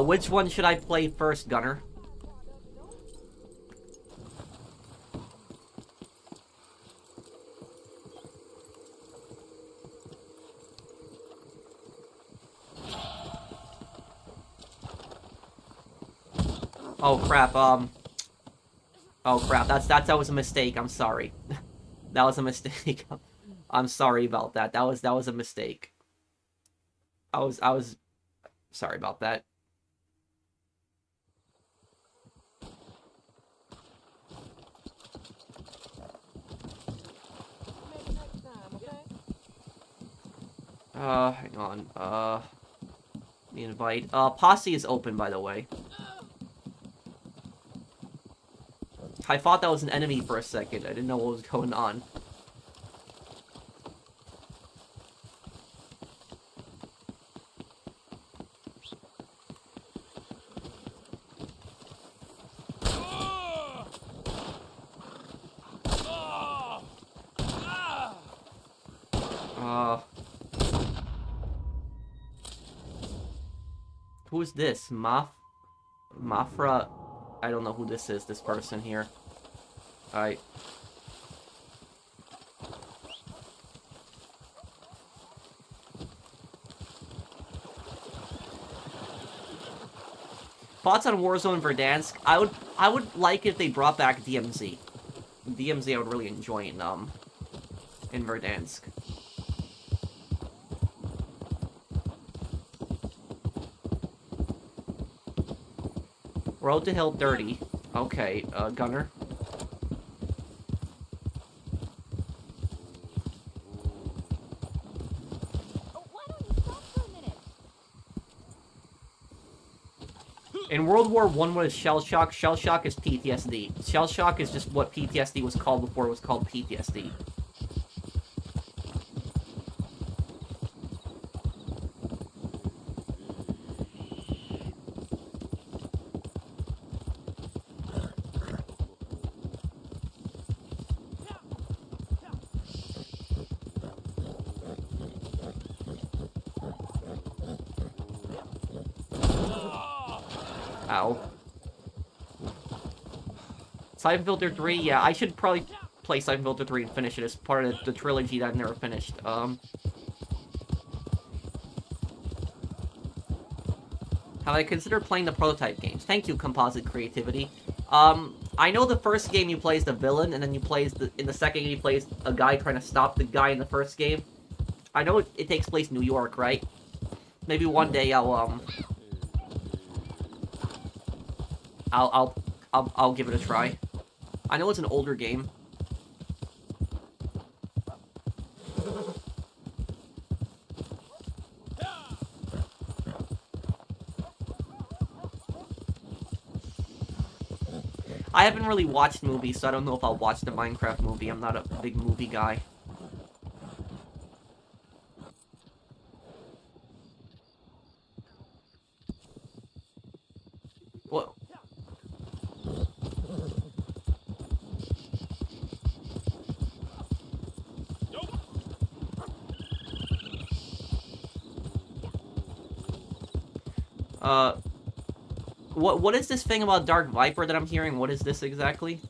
Which one should I play first, Gunner? Oh crap, oh crap, that was a mistake, I'm sorry. That was a mistake. I'm sorry about that. That was a mistake. I was sorry about that. Hang on. The invite. Posse is open, by the way. I thought that was an enemy for a second. I didn't know what was going on. Who's this? Mafra? I don't know who this is, this person here. Alright. Thoughts on Warzone Verdansk? I would like if they brought back DMZ. DMZ I would really enjoy in Verdansk. Road to Hill 30. Okay, Gunner. In World War I, what is shell shock? Shell shock is PTSD. Shell shock is just what PTSD was called before it was called PTSD. Ow. Siphon Filter 3, yeah, I should probably play Siphon Filter 3 and finish it as part of the trilogy that I've never finished. Have I considered playing the prototype games? Thank you, Composite Creativity. I know the first game you play as the villain, and then you play as in the second game you play as a guy trying to stop the guy in the first game. I know it takes place in New York, right? Maybe one day I'll give it a try. I know it's an older game. I haven't really watched movies, so I don't know if I'll watch the Minecraft movie. I'm not a big movie guy. What? What is this thing about Dark Viper that I'm hearing? What is this exactly?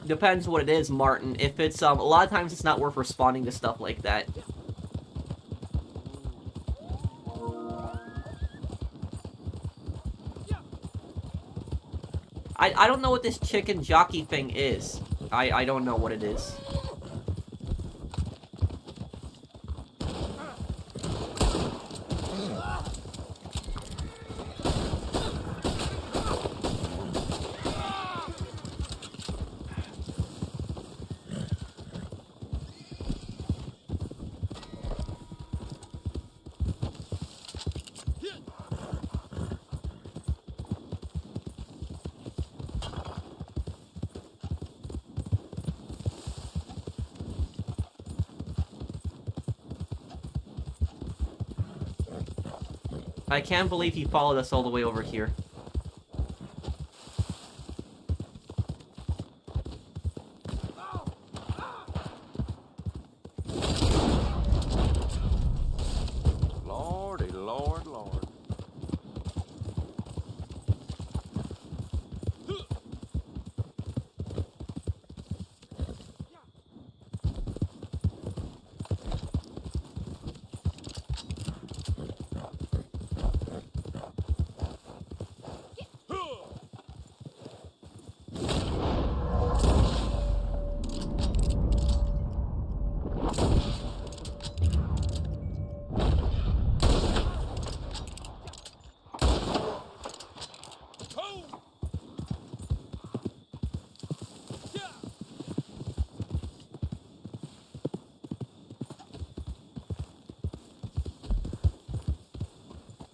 Depends what it is, Martin. If it's, a lot of times it's not worth responding to stuff like that. I don't know what this chicken jockey thing is. I don't know what it is. I can't believe he followed us all the way over here. Lordy, Lord, Lord.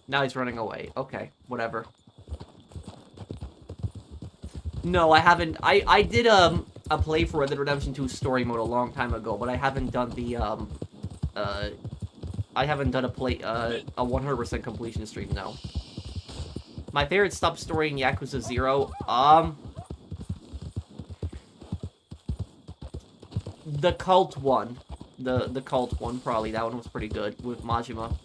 Now he's running away. Okay, whatever. No, I haven't. I did a play for Red Dead Redemption 2 story mode a long time ago, but I haven't done the I haven't done a 100% completion stream, no. My favorite sub-story in Yakuza 0, the cult one. The cult one, probably. That one was pretty good, with Majima.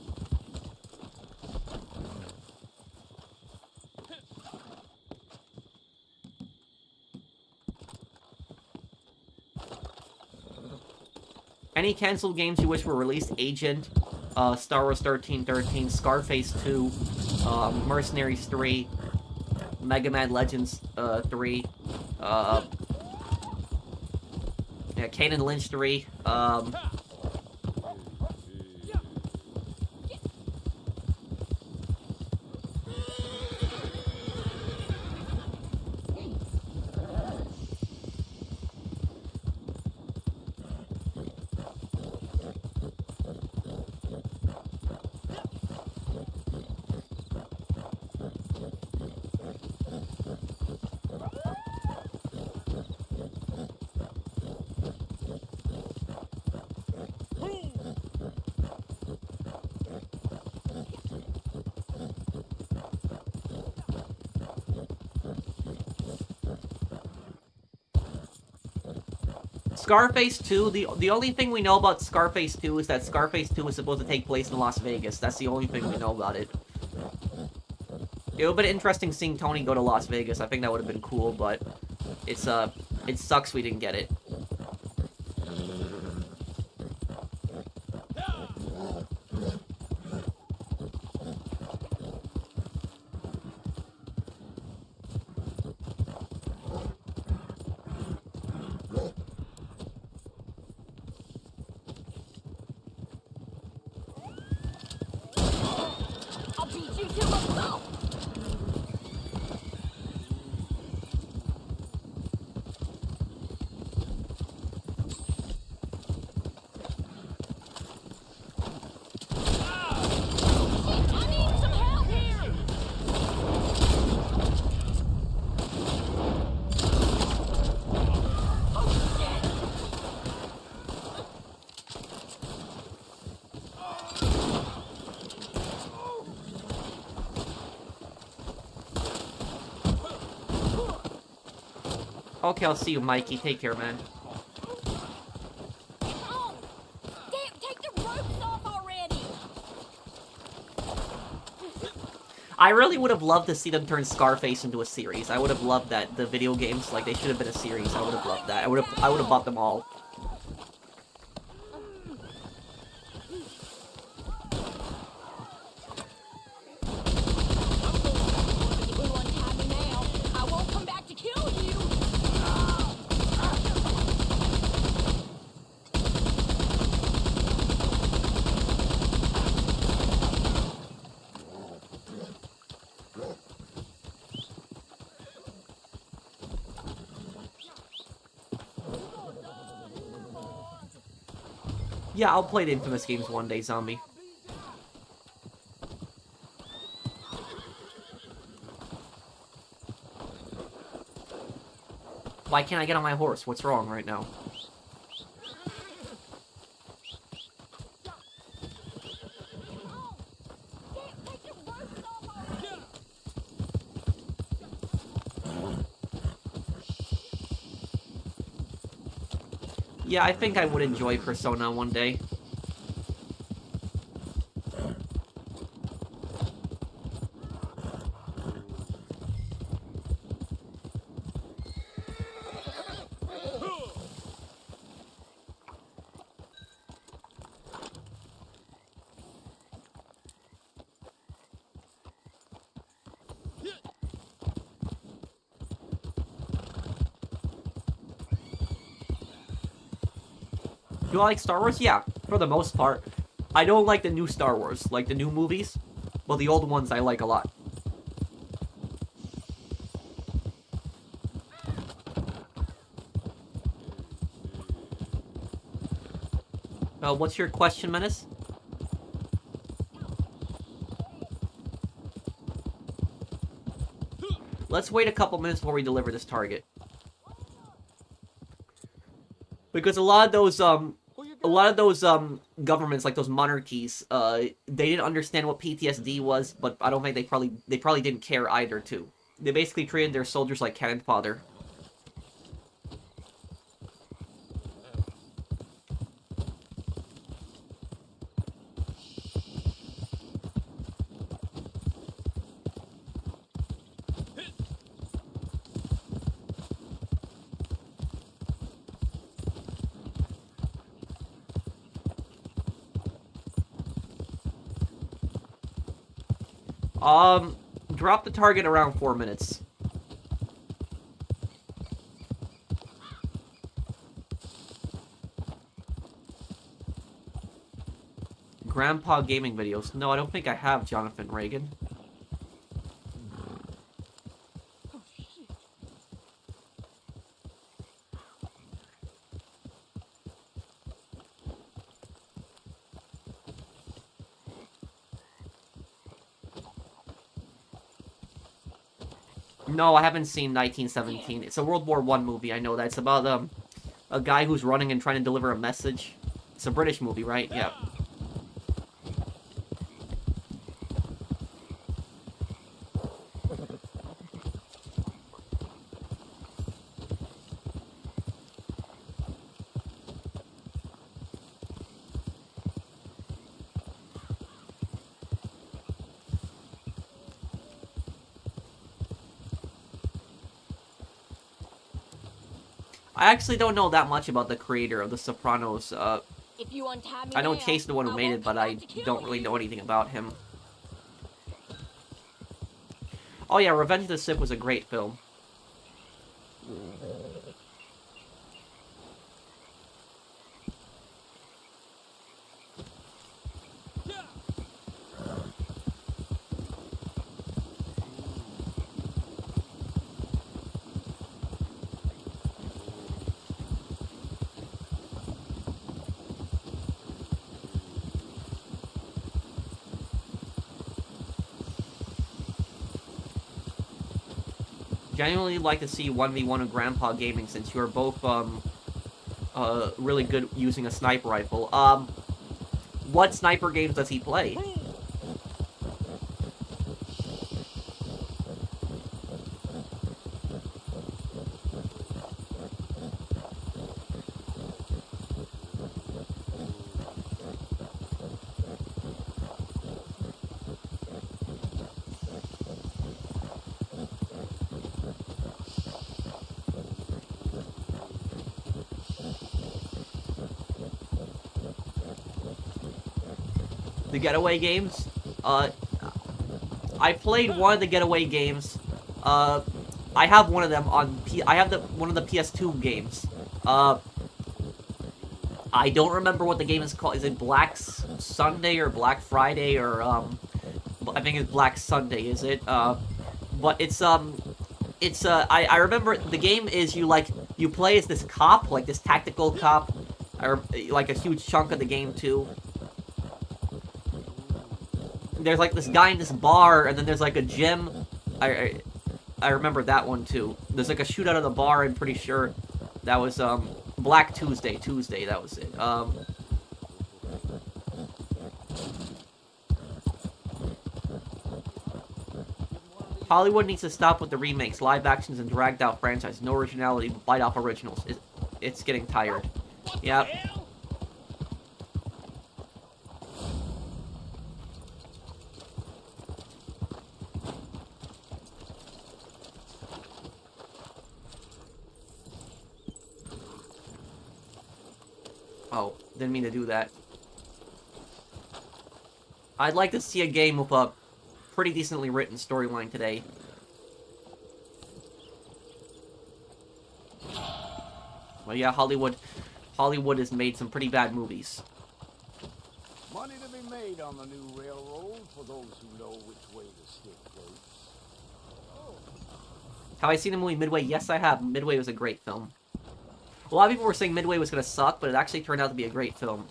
Any canceled games you wish were released? Agent, Star Wars 1313, Scarface 2, Mercenaries 3, Mega Man Legends 3, yeah, Kane and Lynch 3, Scarface 2, the only thing we know about Scarface 2 is that Scarface 2 is supposed to take place in Las Vegas. That's the only thing we know about it. It would have been interesting seeing Tony go to Las Vegas. I think that would have been cool, but it sucks we didn't get it. Okay, I'll see you, Mikey. Take care, man. Oh, damn, take the ropes off already. I really would have loved to see them turn Scarface into a series. I would have loved that. The video games, like, they should have been a series. I would have loved that. I would have bought them all. Yeah, I'll play the Infamous games one day, Zombie. Why can't I get on my horse? What's wrong right now? Yeah, I think I would enjoy Persona one day. Do I like Star Wars? Yeah, for the most part. I don't like the new Star Wars, like the new movies. Well, the old ones I like a lot. What's your question, Menace? Let's wait a couple minutes before we deliver this target. Because a lot of those, Who you a lot of those governments, like those monarchies, they didn't understand what PTSD was, but I don't think they probably didn't care either too. They basically treated their soldiers like cannon fodder. Drop the target around 4 minutes. Grandpa gaming videos. No, I don't think I have, Jonathan Reagan. No, I haven't seen 1917. It's a World War I movie, I know that. It's about a guy who's running and trying to deliver a message. It's a British movie, right? Yeah. I actually don't know that much about the creator of The Sopranos. If you untie me I know now, Chase the one who I made won't it, but come I out to kill don't really you. know anything about him. Oh yeah, Revenge of the Sith was a great film. Genuinely like to see 1v1 of Grandpa Gaming since you are both really good using a sniper rifle. What sniper games does he play? The Getaway games? I played one of the Getaway games. I have one of them on one of the PS2 games. I don't remember what the game is called. Is it Black Sunday or Black Friday or I think it's Black Sunday, is it? But it's I remember the game is you play as this cop, like this tactical cop, or like a huge chunk of the game too. There's like this guy in this bar, and then there's like a gym. I remember that one too. There's like a shootout at the bar. I'm pretty sure that was Black Tuesday. That was it. Hollywood needs to stop with the remakes, live actions, and dragged out franchises. No originality, but bite off originals. It's getting tired. Yep. Oh, didn't mean to do that. I'd like to see a game with a pretty decently written storyline today. Well, yeah, Hollywood has made some pretty bad movies. Money to be made on the new railroad for those who know which way the stick floats. Have I seen the movie Midway? Yes, I have. Midway was a great film. A lot of people were saying Midway was going to suck, but it actually turned out to be a great film.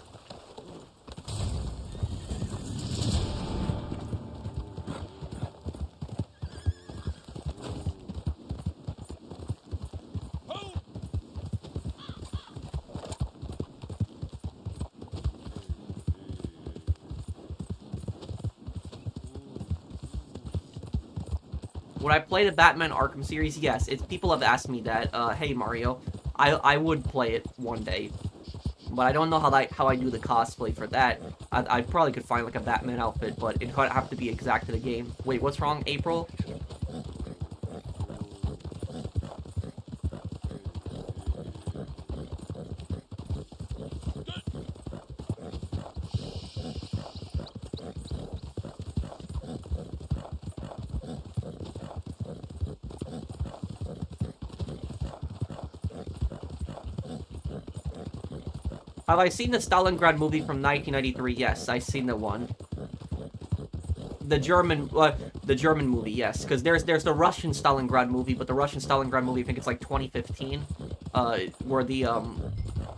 Would I play the Batman Arkham series? Yes. People have asked me that. Hey Mario, I would play it one day, but I don't know how I do the cosplay for that. I probably could find like a Batman outfit, but it'd have to be exact to the game. Wait, what's wrong, April? Have I seen the Stalingrad movie from 1993? Yes, I've seen the one. The German movie, yes, because there's the Russian Stalingrad movie, but the Russian Stalingrad movie, I think it's like 2015, where the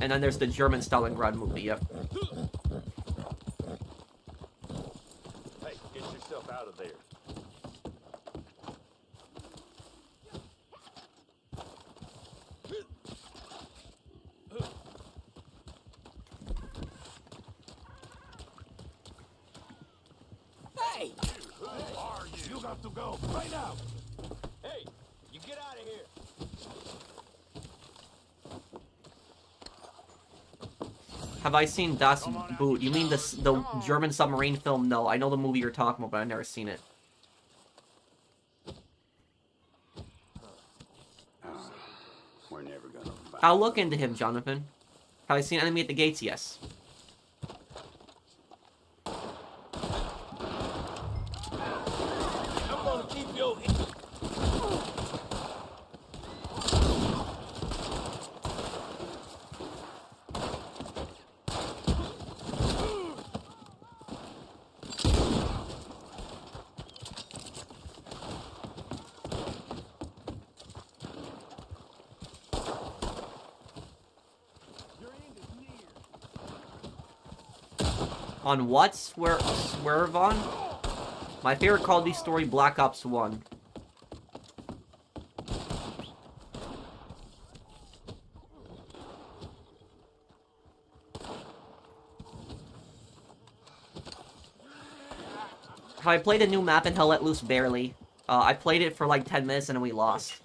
and then there's the German Stalingrad movie. Yep. Hey, get yourself out of there. Hey! Who are you? You got to go right now. Hey, you get out of here. Have I seen Das Boot? You mean the German submarine film? No, I know the movie you're talking about, but I've never seen it. We're never gonna find. I'll look into him, Jonathan. Have I seen Enemy at the Gates? Yes. I'm gonna keep your. On what? Swerve on? My favorite Call of Duty story, Black Ops 1. Have I played a new map in Hell Let Loose? Barely. I played it for like 10 minutes and then we lost.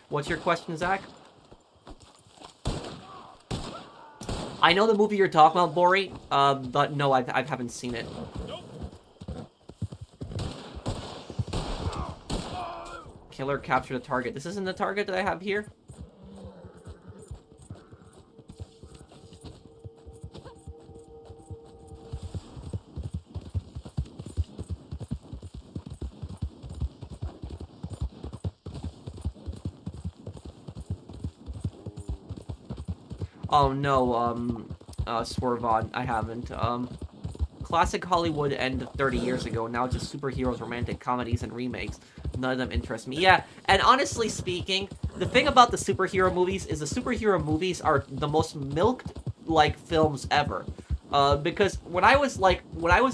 What's your question, Zach? I know the movie you're talking about, Bori, but no, I haven't seen it. Killer captured a target. This isn't the target that I have here? Oh no, Swerve on. I haven't. Classic Hollywood ended 30 years ago. Now just superheroes, romantic comedies, and remakes. None of them interest me. Yeah, and honestly speaking, the thing about the superhero movies is the superhero movies are the most milked, like, films ever. Because when I was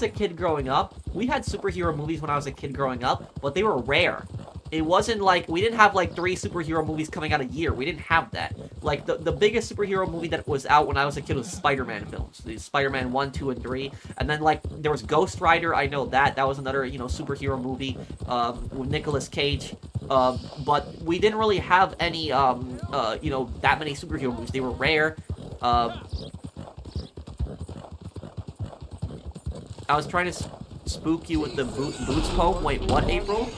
a kid growing up, we had superhero movies when I was a kid growing up, but they were rare. It wasn't like, we didn't have like 3 superhero movies coming out a year. We didn't have that. Like, the biggest superhero movie that was out when I was a kid was Spider-Man films. The Spider-Man 1, 2, and 3. And then, like, there was Ghost Rider, I know that. That was another, you know, superhero movie with Nicolas Cage. But we didn't really have any, you know, that many superhero movies. They were rare. I was trying to spook you with the Boots poem. Wait, what, April?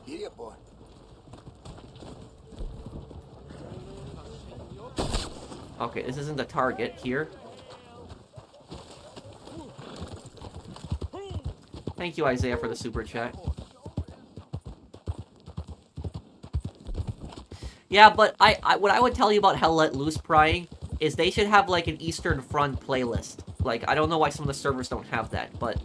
Yeah, boy. Okay, this isn't the target here. Thank you, Isaiah, for the super chat. Yeah, but what I would tell you about Hell Let Loose prying is they should have like an Eastern Front playlist. Like, I don't know why some of the servers don't have that, but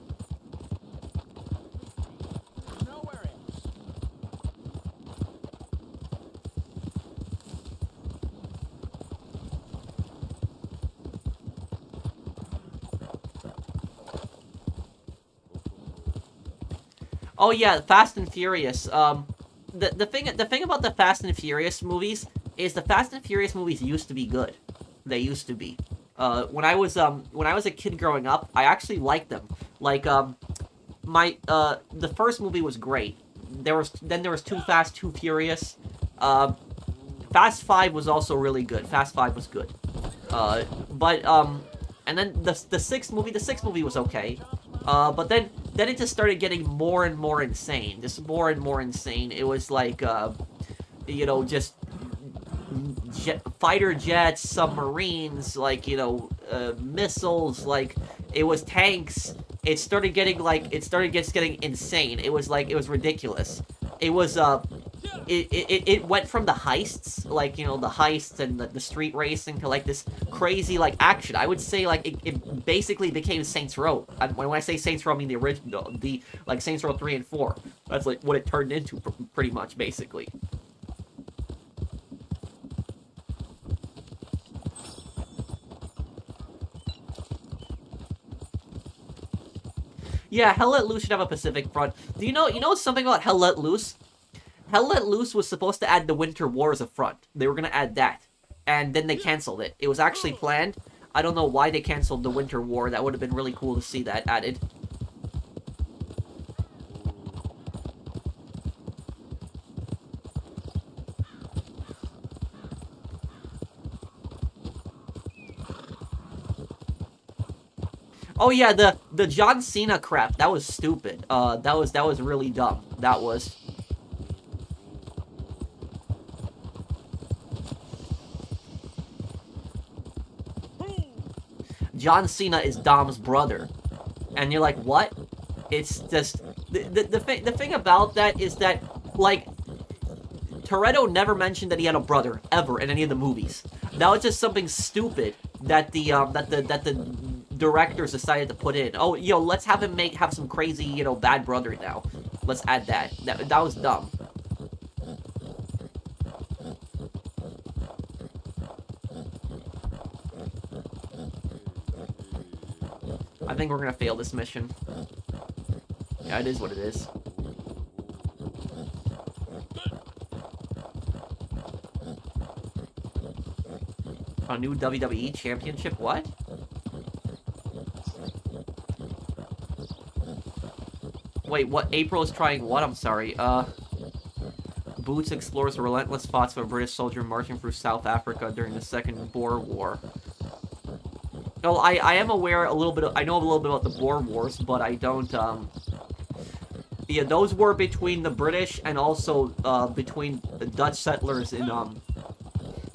oh yeah, Fast and Furious. The thing about the Fast and Furious movies is the Fast and Furious movies used to be good. They used to be. When I was a kid growing up, I actually liked them. Like the first movie was great. There was Too Fast, Too Furious. Fast 5 was also really good. Fast 5 was good. And then the sixth movie was okay. But then it just started getting more and more insane. Just more and more insane. It was like, just fighter jets, submarines, like, missiles, like, it was tanks. It started getting insane. It was ridiculous. It was, it went from the heists, like, the heists and the street racing to, like, this crazy, like, action. I would say, like, it basically became Saints Row. When I say Saints Row, I mean the original, like, Saints Row 3 and 4. That's, like, what it turned into, pretty much, basically. Yeah, Hell Let Loose should have a Pacific Front. Do you know something about Hell Let Loose? Hell Let Loose was supposed to add the Winter War as a front. They were going to add that. And then they canceled it. It was actually planned. I don't know why they canceled the Winter War. That would have been really cool to see that added. Oh yeah, the John Cena crap. That was stupid. That was really dumb. That was. John Cena is Dom's brother. And you're like, what? It's just the thing about that is that, like, Toretto never mentioned that he had a brother ever in any of the movies. That was just something stupid that the directors decided to put in. Oh, let's have him have some crazy, bad brother now. Let's add that. That was dumb. I think we're gonna fail this mission. Yeah, it is what it is. A new WWE Championship? What? Wait, what? April is trying what? I'm sorry. Boots explores the relentless thoughts of a British soldier marching through South Africa during the Second Boer War. No, I am aware a little bit of, I know a little bit about the Boer Wars, but I don't, yeah, those were between the British and also, between the Dutch settlers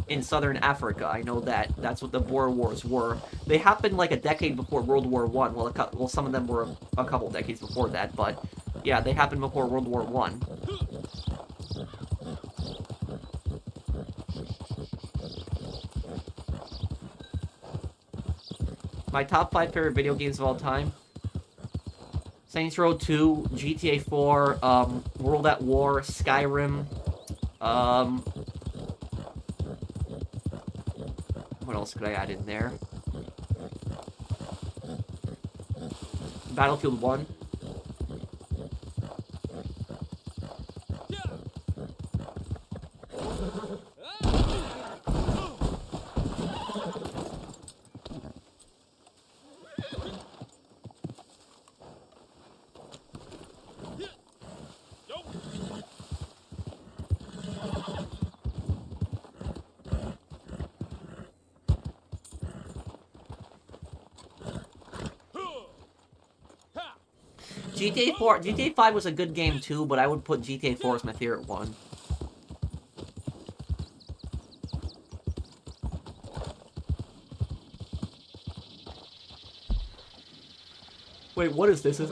in southern Africa. I know that. That's what the Boer Wars were. They happened like a decade before World War I. Well, some of them were a couple decades before that, but yeah, they happened before World War I. My top 5 favorite video games of all time: Saints Row 2, GTA 4, World at War, Skyrim, what else could I add in there? Battlefield 1. GTA 5 was a good game too, but I would put GTA 4 as my favorite one. Wait, what is this? Is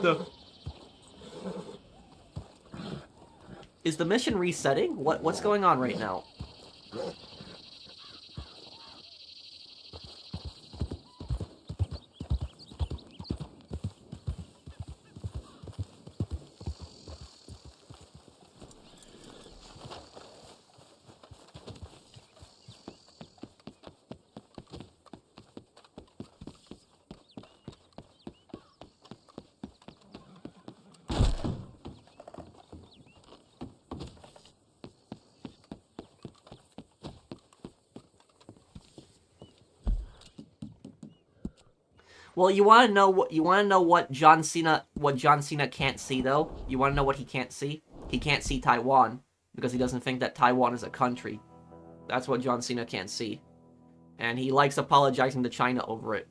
the mission resetting? What's going on right now? Well, you want to know what John Cena can't see though? You want to know what he can't see? He can't see Taiwan because he doesn't think that Taiwan is a country. That's what John Cena can't see. And he likes apologizing to China over it.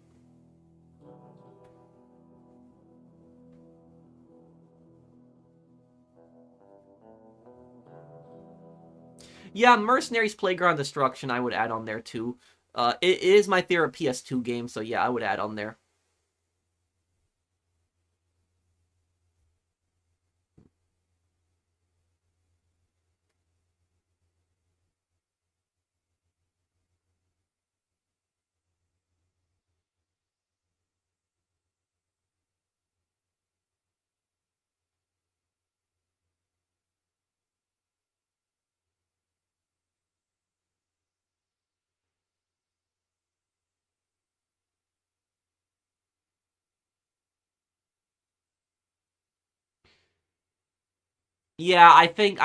Yeah, Mercenaries Playground Destruction I would add on there too. It is my favorite PS2 game, so yeah, I would add on there. Yeah, I think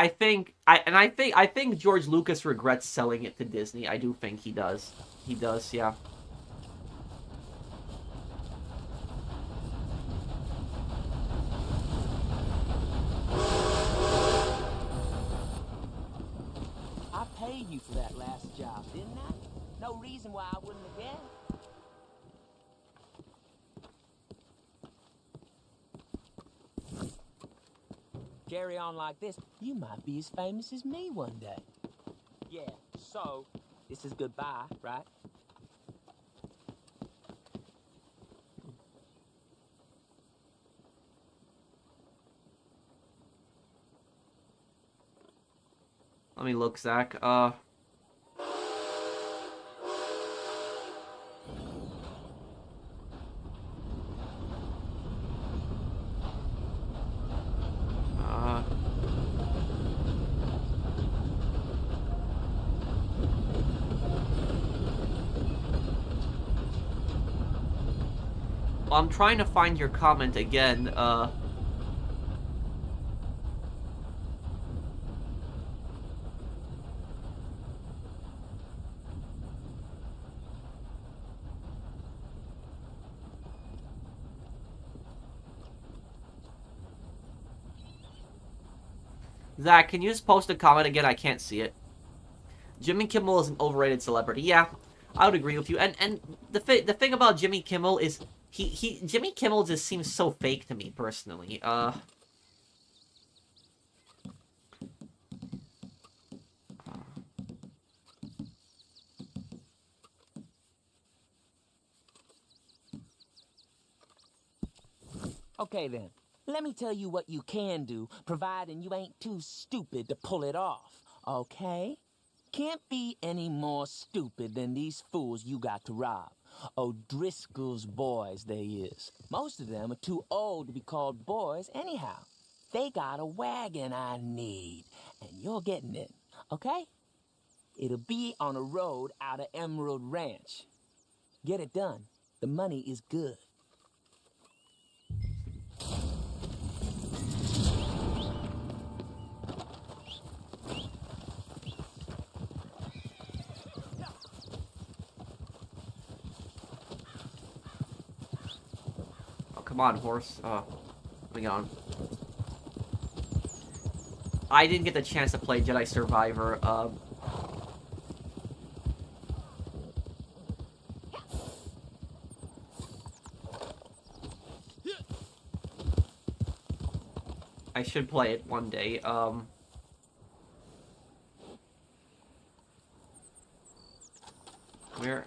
George Lucas regrets selling it to Disney. I do think he does. He does, yeah. I paid you for that last job, didn't I? No reason why I wouldn't again. Carry on like this, you might be as famous as me one day. Yeah, so, this is goodbye, right? Let me look, Zach. I'm trying to find your comment again. Zach, can you just post a comment again? I can't see it. Jimmy Kimmel is an overrated celebrity. Yeah, I would agree with you. And the thing about Jimmy Kimmel is Jimmy Kimmel just seems so fake to me personally. Okay then, let me tell you what you can do, providing you ain't too stupid to pull it off, okay? Can't be any more stupid than these fools you got to rob. O'Driscoll's boys, they is. Most of them are too old to be called boys anyhow. They got a wagon I need, and you're getting it, okay? It'll be on a road out of Emerald Ranch. Get it done. The money is good. Come on, horse. Hang on. I didn't get the chance to play Jedi Survivor. I should play it one day. Where?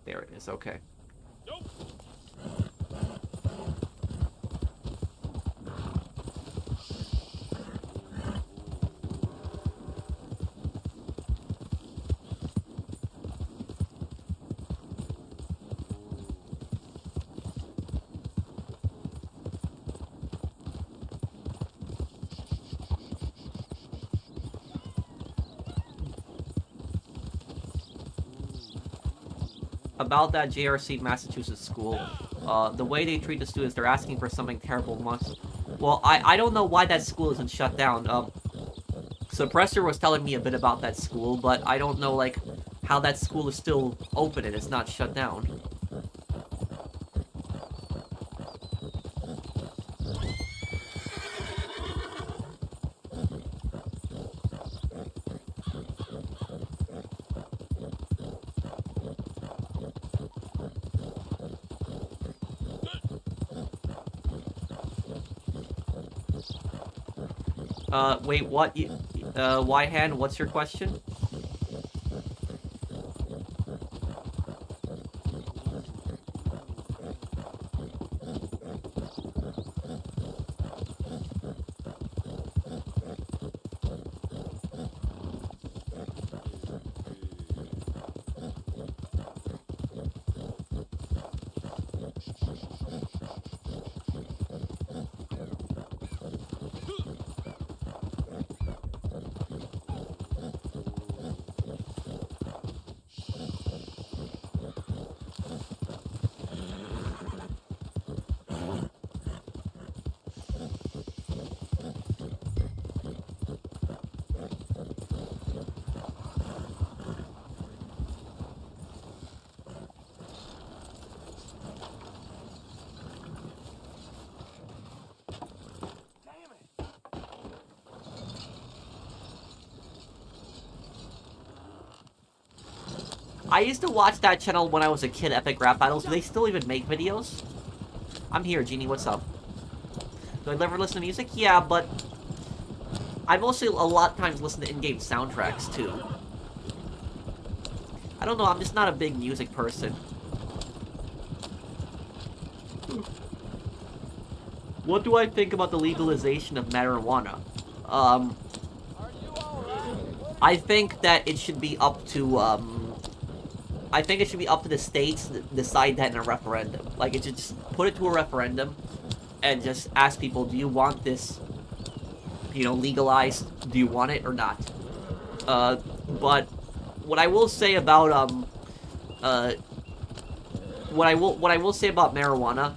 There it is, okay. Nope. About that JRC Massachusetts school, the way they treat the students, they're asking for something terrible. Well, I don't know why that school isn't shut down. Suppressor was telling me a bit about that school, but I don't know, like, how that school is still open and it's not shut down. Wait, what? Yhan, what's your question? I used to watch that channel when I was a kid, Epic Rap Battles. Do they still even make videos? I'm here, Genie, what's up? Do I ever listen to music? Yeah, but I mostly a lot of times listen to in-game soundtracks, too. I don't know, I'm just not a big music person. What do I think about the legalization of marijuana? I think that it should be up to, I think it should be up to the states to decide that in a referendum. Like, it should just put it to a referendum and just ask people, do you want this, you know, legalized? Do you want it or not? But what I will say about, what I will say about marijuana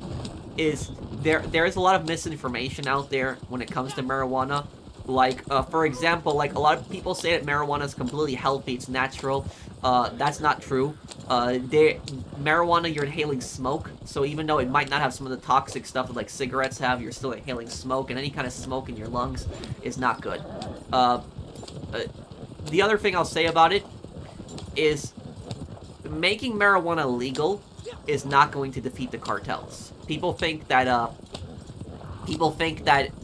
is there is a lot of misinformation out there when it comes to marijuana. Like, for example, like, a lot of people say that marijuana is completely healthy, it's natural. That's not true. Marijuana, you're inhaling smoke, so even though it might not have some of the toxic stuff that, like, cigarettes have, you're still inhaling smoke, and any kind of smoke in your lungs is not good. The other thing I'll say about it is making marijuana legal is not going to defeat the cartels. People think that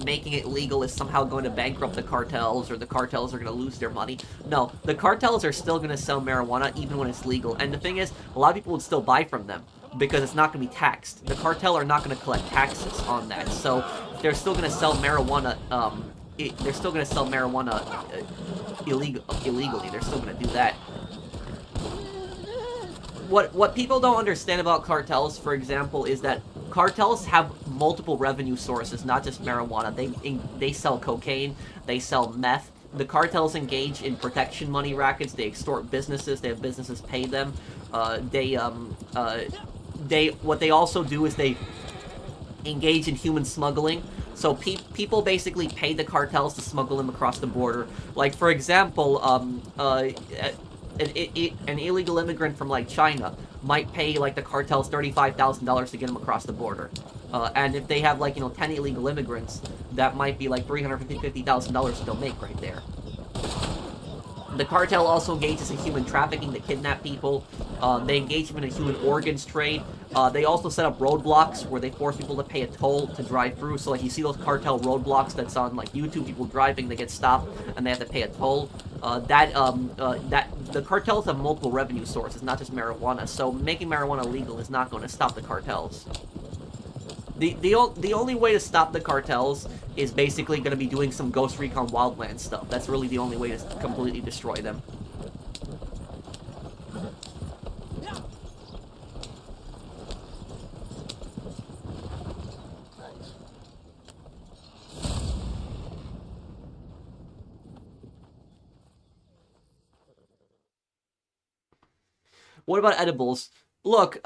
making it legal is somehow going to bankrupt the cartels, or the cartels are going to lose their money. No, the cartels are still going to sell marijuana even when it's legal. And the thing is, a lot of people would still buy from them because it's not going to be taxed. The cartel are not going to collect taxes on that. So they're still going to sell marijuana. They're still going to sell marijuana illegally. They're still going to do that. What people don't understand about cartels, for example, is that cartels have multiple revenue sources, not just marijuana. They sell cocaine, they sell meth. The cartels engage in protection money rackets. They extort businesses. They have businesses pay them. What they also do is they engage in human smuggling. So people basically pay the cartels to smuggle them across the border. Like, for example, an illegal immigrant from, like, China might pay, like, the cartels $35,000 to get them across the border. And if they have, like, you know, 10 illegal immigrants, that might be, like, $350,000 they'll make right there. The cartel also engages in human trafficking to kidnap people. They engage in a human organs trade. They also set up roadblocks where they force people to pay a toll to drive through. So, like, you see those cartel roadblocks that's on, like, YouTube, people driving, they get stopped and they have to pay a toll. The cartels have multiple revenue sources, not just marijuana. So making marijuana legal is not going to stop the cartels. The only way to stop the cartels is basically going to be doing some Ghost Recon Wildlands stuff. That's really the only way to completely destroy them. What about edibles? Look,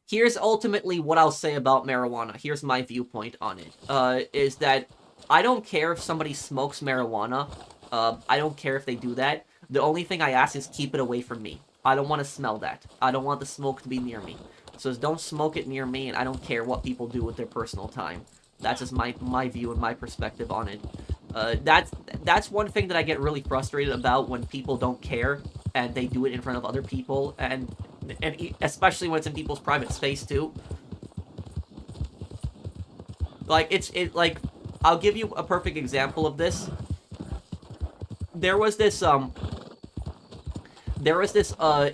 here's ultimately what I'll say about marijuana. Here's my viewpoint on it. Is that I don't care if somebody smokes marijuana. I don't care if they do that. The only thing I ask is keep it away from me. I don't want to smell that. I don't want the smoke to be near me. So just don't smoke it near me, and I don't care what people do with their personal time. That's just my view and my perspective on it. That's one thing that I get really frustrated about when people don't care and they do it in front of other people, and especially when it's in people's private space too. Like like I'll give you a perfect example of this. There was this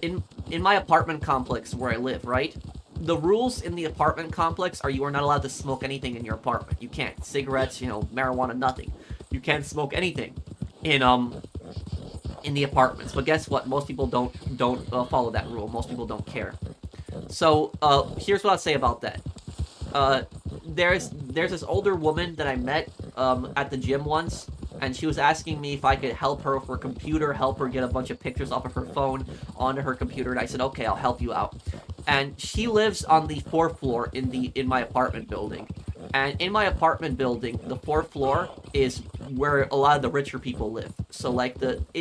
in my apartment complex where I live, right? The rules in the apartment complex are you are not allowed to smoke anything in your apartment. You can't. Cigarettes, marijuana, nothing. You can't smoke anything in the apartments. But guess what? Most people don't follow that rule. Most people don't care. So here's what I'll say about that. There's this older woman that I met at the gym once, and she was asking me if I could help her with her computer, help her get a bunch of pictures off of her phone onto her computer, and I said, okay, I'll help you out. And she lives on the 4th floor in my apartment building. And in my apartment building, the 4th floor is where a lot of the richer people live. So like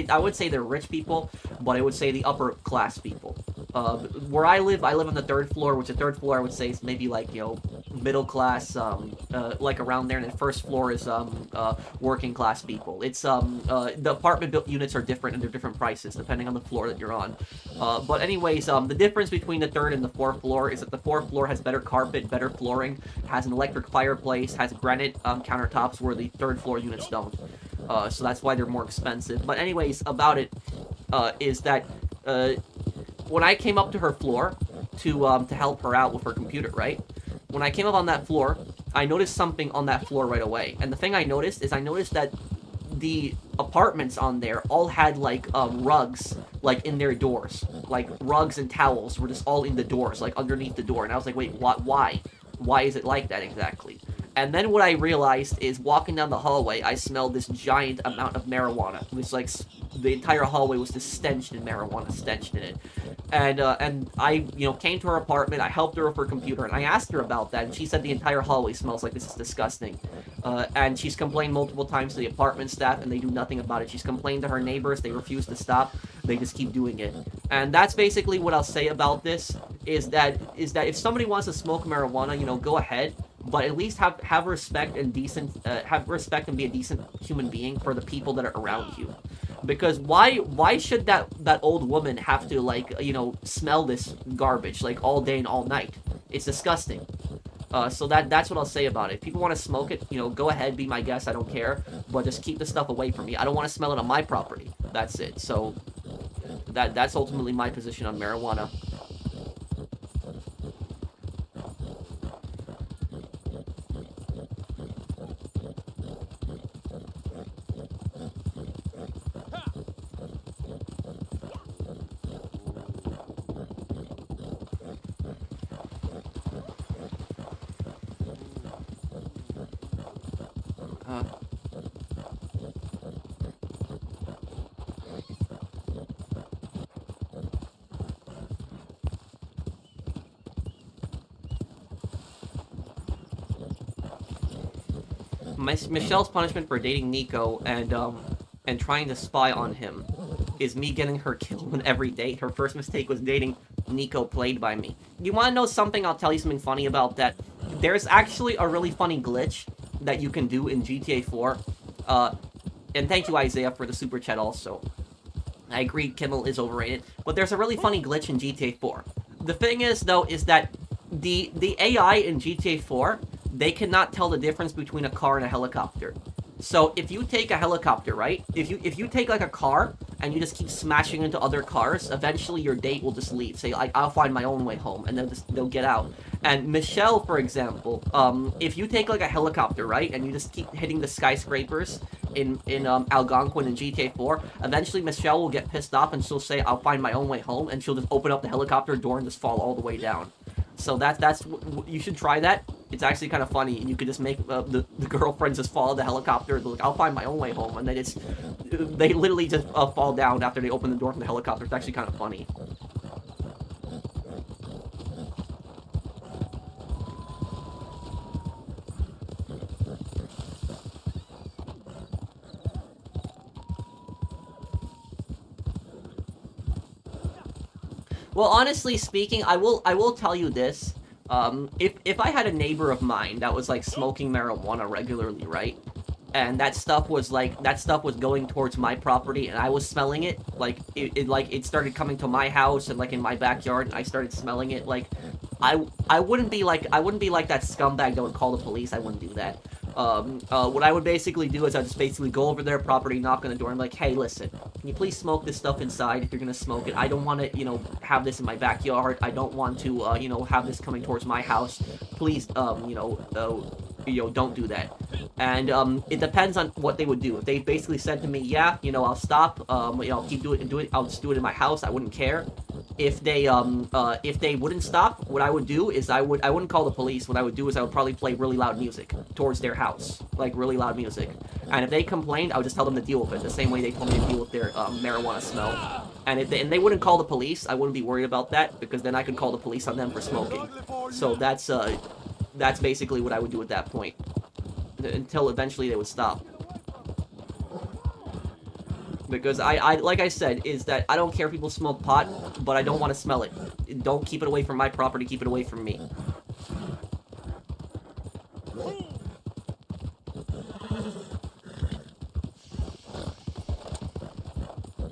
I would say they're rich people, but I would say the upper class people. Where I live on the 3rd floor, which the 3rd floor I would say is maybe like, middle class, like around there, and the 1st floor is working class people. It's the apartment units are different and they're different prices depending on the floor that you're on. But anyways, the difference between the 3rd and the 4th floor is that the 4th floor has better carpet, better flooring, has an electric fireplace, has granite countertops where the 3rd floor units don't. So that's why they're more expensive. But anyways, about it is that when I came up to her floor to help her out with her computer, right? When I came up on that floor, I noticed something on that floor right away. And the thing I noticed that the apartments on there all had like rugs like in their doors. Like rugs and towels were just all in the doors, like underneath the door. And I was like, wait, why? Why is it like that exactly? And then what I realized is walking down the hallway, I smelled this giant amount of marijuana. It was like the entire hallway was just stench in marijuana, stench in it. And I, came to her apartment, I helped her with her computer, and I asked her about that, and she said the entire hallway smells like this is disgusting. And she's complained multiple times to the apartment staff, and they do nothing about it. She's complained to her neighbors, they refuse to stop, they just keep doing it. And that's basically what I'll say about this, is that if somebody wants to smoke marijuana, go ahead, but at least have respect and be a decent human being for the people that are around you. Because why should that old woman have to smell this garbage like all day and all night? It's disgusting. So that's what I'll say about it. If people want to smoke it, go ahead, be my guest, I don't care, but just keep the stuff away from me. I don't want to smell it on my property. That's it. So that's ultimately my position on marijuana. Michelle's punishment for dating Nico and trying to spy on him is me getting her killed on every date. Her first mistake was dating Nico, played by me. You want to know something? I'll tell you something funny about that. There's actually a really funny glitch that you can do in GTA 4. And thank you, Isaiah, for the super chat also. I agree, Kimmel is overrated. But there's a really funny glitch in GTA 4. The thing is, though, is that the AI in GTA 4, they cannot tell the difference between a car and a helicopter. So if you take a helicopter, right? If you take like a car and you just keep smashing into other cars, eventually your date will just leave. Say, I'll find my own way home, and they'll get out. And Michelle, for example, if you take like a helicopter, right, and you just keep hitting the skyscrapers in Algonquin in GTA 4, eventually Michelle will get pissed off and she'll say, I'll find my own way home, and she'll just open up the helicopter door and just fall all the way down. So that's you should try that. It's actually kind of funny, and you could just make the girlfriends just follow the helicopter. Like, I'll find my own way home, and they literally just fall down after they open the door from the helicopter. It's actually kind of funny. Well, honestly speaking, I will tell you this. If I had a neighbor of mine that was like smoking marijuana regularly, right? And that stuff was going towards my property, and I was smelling it, like it started coming to my house and like in my backyard, and I started smelling it. Like, I wouldn't be like that scumbag that would call the police. I wouldn't do that. What I would basically do is I'd just basically go over their property, knock on the door, and be like, hey, listen, can you please smoke this stuff inside if you're gonna smoke it? I don't want to, have this in my backyard. I don't want to, have this coming towards my house. Please, don't do that. And it depends on what they would do. If they basically said to me, yeah, I'll stop, I'll keep doing it, I'll just do it in my house, I wouldn't care. If they wouldn't stop, what I would do is I wouldn't call the police. What I would do is I would probably play really loud music towards their house, like really loud music. And if they complained, I would just tell them to deal with it the same way they told me to deal with their marijuana smell. And if they wouldn't call the police, I wouldn't be worried about that, because then I could call the police on them for smoking. So that's basically what I would do at that point, until eventually they would stop. Because I like I said, is that I don't care if people smoke pot, but I don't want to smell it. Don't keep it away from my property, keep it away from me.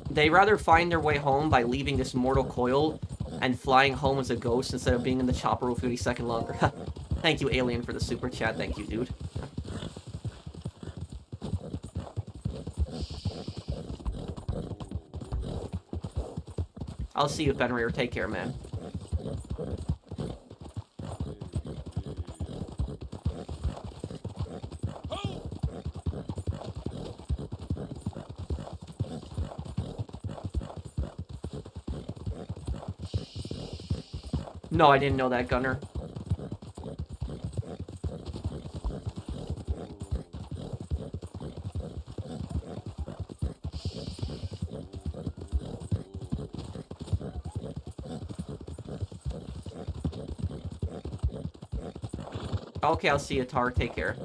They rather find their way home by leaving this mortal coil and flying home as a ghost instead of being in the chopper for 30 seconds longer. Thank you, Alien, for the super chat. Thank you, dude. I'll see you, Fenrir. Take care, man. No, I didn't know that, Gunner. Okay, I'll see you, Tar. Take care.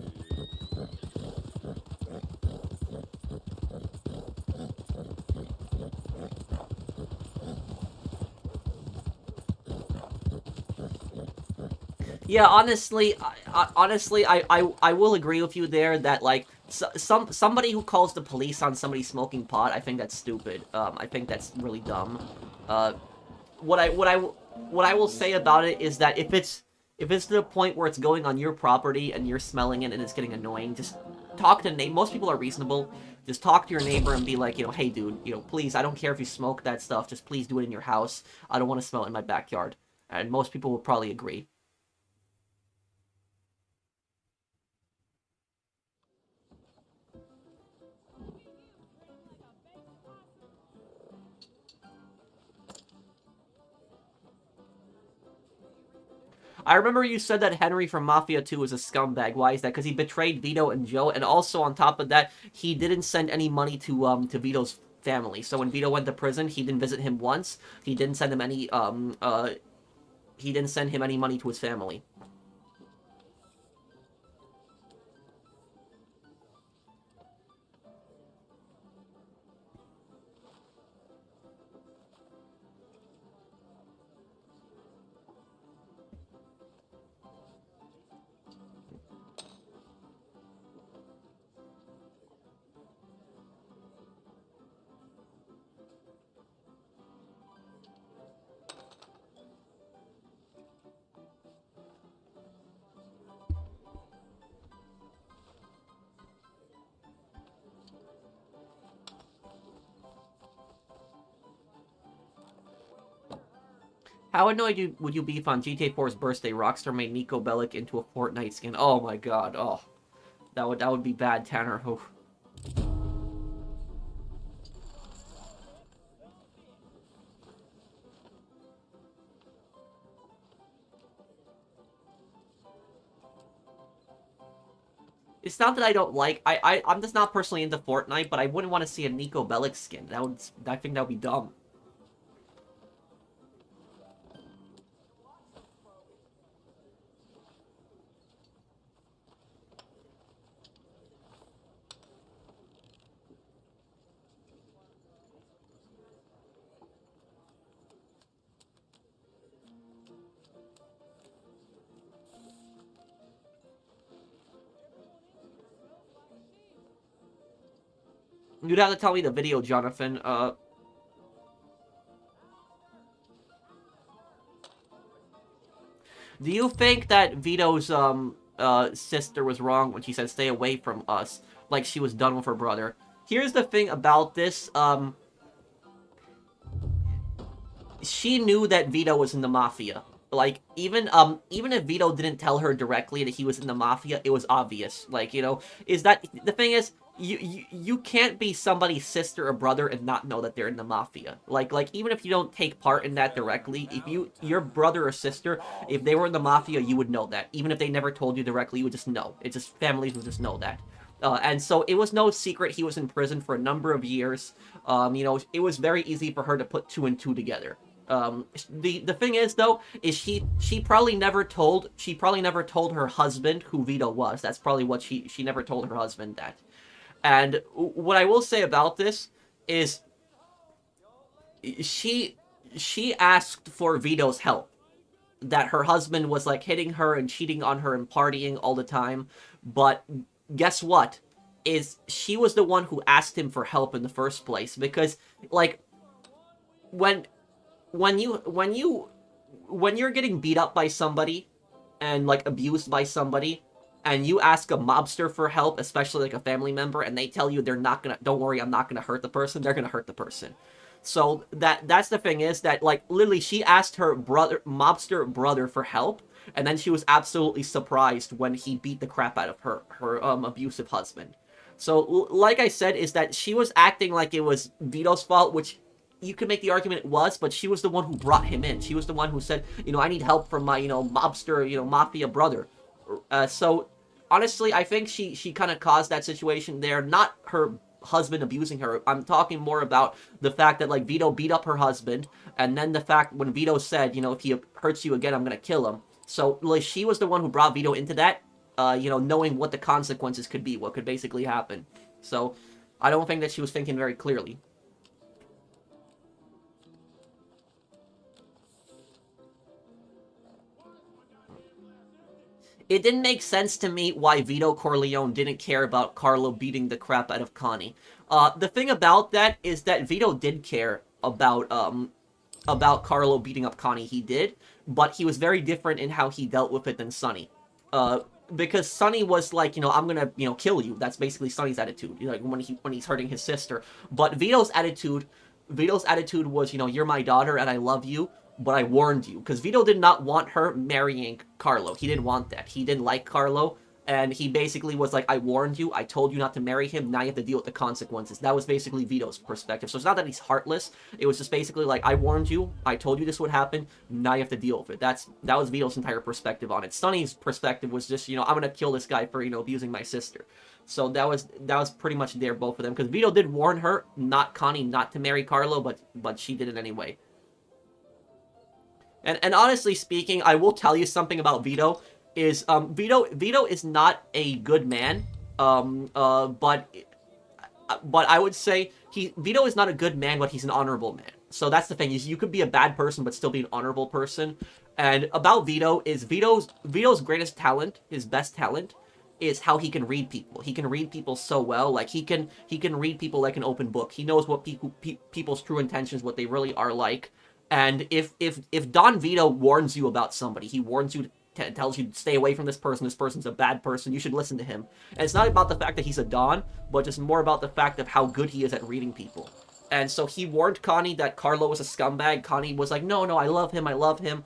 Yeah, honestly, I will agree with you there that, like, somebody who calls the police on somebody smoking pot, I think that's stupid. I think that's really dumb. What I will say about it is that if it's to the point where it's going on your property and you're smelling it and it's getting annoying, just talk to most people are reasonable. Just talk to your neighbor and be like, hey dude, please, I don't care if you smoke that stuff, just please do it in your house. I don't want to smell it in my backyard. And most people will probably agree. I remember you said that Henry from Mafia 2 was a scumbag. Why is that? Because he betrayed Vito and Joe, and also on top of that, he didn't send any money to Vito's family. So when Vito went to prison, he didn't visit him once. He didn't send him any he didn't send him any money to his family. How annoyed would you be if on GTA 4's birthday, Rockstar made Nico Bellic into a Fortnite skin? Oh my god, oh. That would be bad, Tanner. Oh. It's not that I don't like... I'm just not personally into Fortnite, but I wouldn't want to see a Nico Bellic skin. I think that would be dumb. You'd have to tell me the video, Jonathan. Do you think that Vito's sister was wrong when she said stay away from us, like she was done with her brother? Here's the thing about this, she knew that Vito was in the Mafia. Like, even if Vito didn't tell her directly that he was in the Mafia, it was obvious. Like, you know, is that, the thing is, you can't be somebody's sister or brother and not know that they're in the Mafia. Like, even if you don't take part in that directly, if your brother or sister, if they were in the Mafia, you would know that. Even if they never told you directly, you would just know. It's just, families would just know that. And so it was no secret he was in prison for a number of years. You know, it was very easy for her to put 2 and 2 together. The thing is, though, is she probably never told her husband who Vito was. That's probably what she never told her husband that. And what I will say about this is she asked for Vito's help. That her husband was like hitting her and cheating on her and partying all the time. But guess what? Is she was the one who asked him for help in the first place, because like when you're getting beat up by somebody and like abused by somebody, and you ask a mobster for help, especially like a family member, and they tell you don't worry, I'm not gonna hurt the person, they're gonna hurt the person. So that's the thing, is that like literally she asked her mobster brother for help, and then she was absolutely surprised when he beat the crap out of her abusive husband. So like I said, is that she was acting like it was Vito's fault, which you could make the argument it was, but she was the one who brought him in. She was the one who said, you know, I need help from my, you know, mobster, you know, mafia brother. So honestly, I think she kind of caused that situation there, not her husband abusing her. I'm talking more about the fact that like Vito beat up her husband, and then the fact when Vito said, you know, if he hurts you again, I'm gonna kill him. So like she was the one who brought Vito into that, you know, knowing what the consequences could be, what could basically happen. So I don't think that she was thinking very clearly. It didn't make sense to me why Vito Corleone didn't care about Carlo beating the crap out of Connie. The thing about that is that Vito did care about Carlo beating up Connie. He did, but he was very different in how he dealt with it than Sonny. Because Sonny was like, you know, I'm gonna, you know, kill you. That's basically Sonny's attitude, like when he's hurting his sister. But Vito's attitude was, you know, you're my daughter and I love you, but I warned you. Because Vito did not want her marrying Carlo. He didn't want that. He didn't like Carlo. And he basically was like, I warned you. I told you not to marry him. Now you have to deal with the consequences. That was basically Vito's perspective. So it's not that he's heartless. It was just basically like, I warned you. I told you this would happen. Now you have to deal with it. That was Vito's entire perspective on it. Sonny's perspective was just, you know, I'm going to kill this guy for, you know, abusing my sister. So that was pretty much there, both of them. Because Vito did warn her, not Connie, not to marry Carlo, but she did it anyway. And honestly speaking, I will tell you something about Vito. Is Vito is not a good man. But I would say Vito is not a good man, but he's an honorable man. So that's the thing, is you could be a bad person but still be an honorable person. And about Vito is Vito's greatest talent, his best talent, is how he can read people. He can read people so well. Like he can read people like an open book. He knows what people's true intentions, what they really are like. And if Don Vito warns you about somebody, he warns you, tells you to stay away from this person's a bad person, you should listen to him. And it's not about the fact that he's a Don, but just more about the fact of how good he is at reading people. And so he warned Connie that Carlo was a scumbag. Connie was like, no, I love him,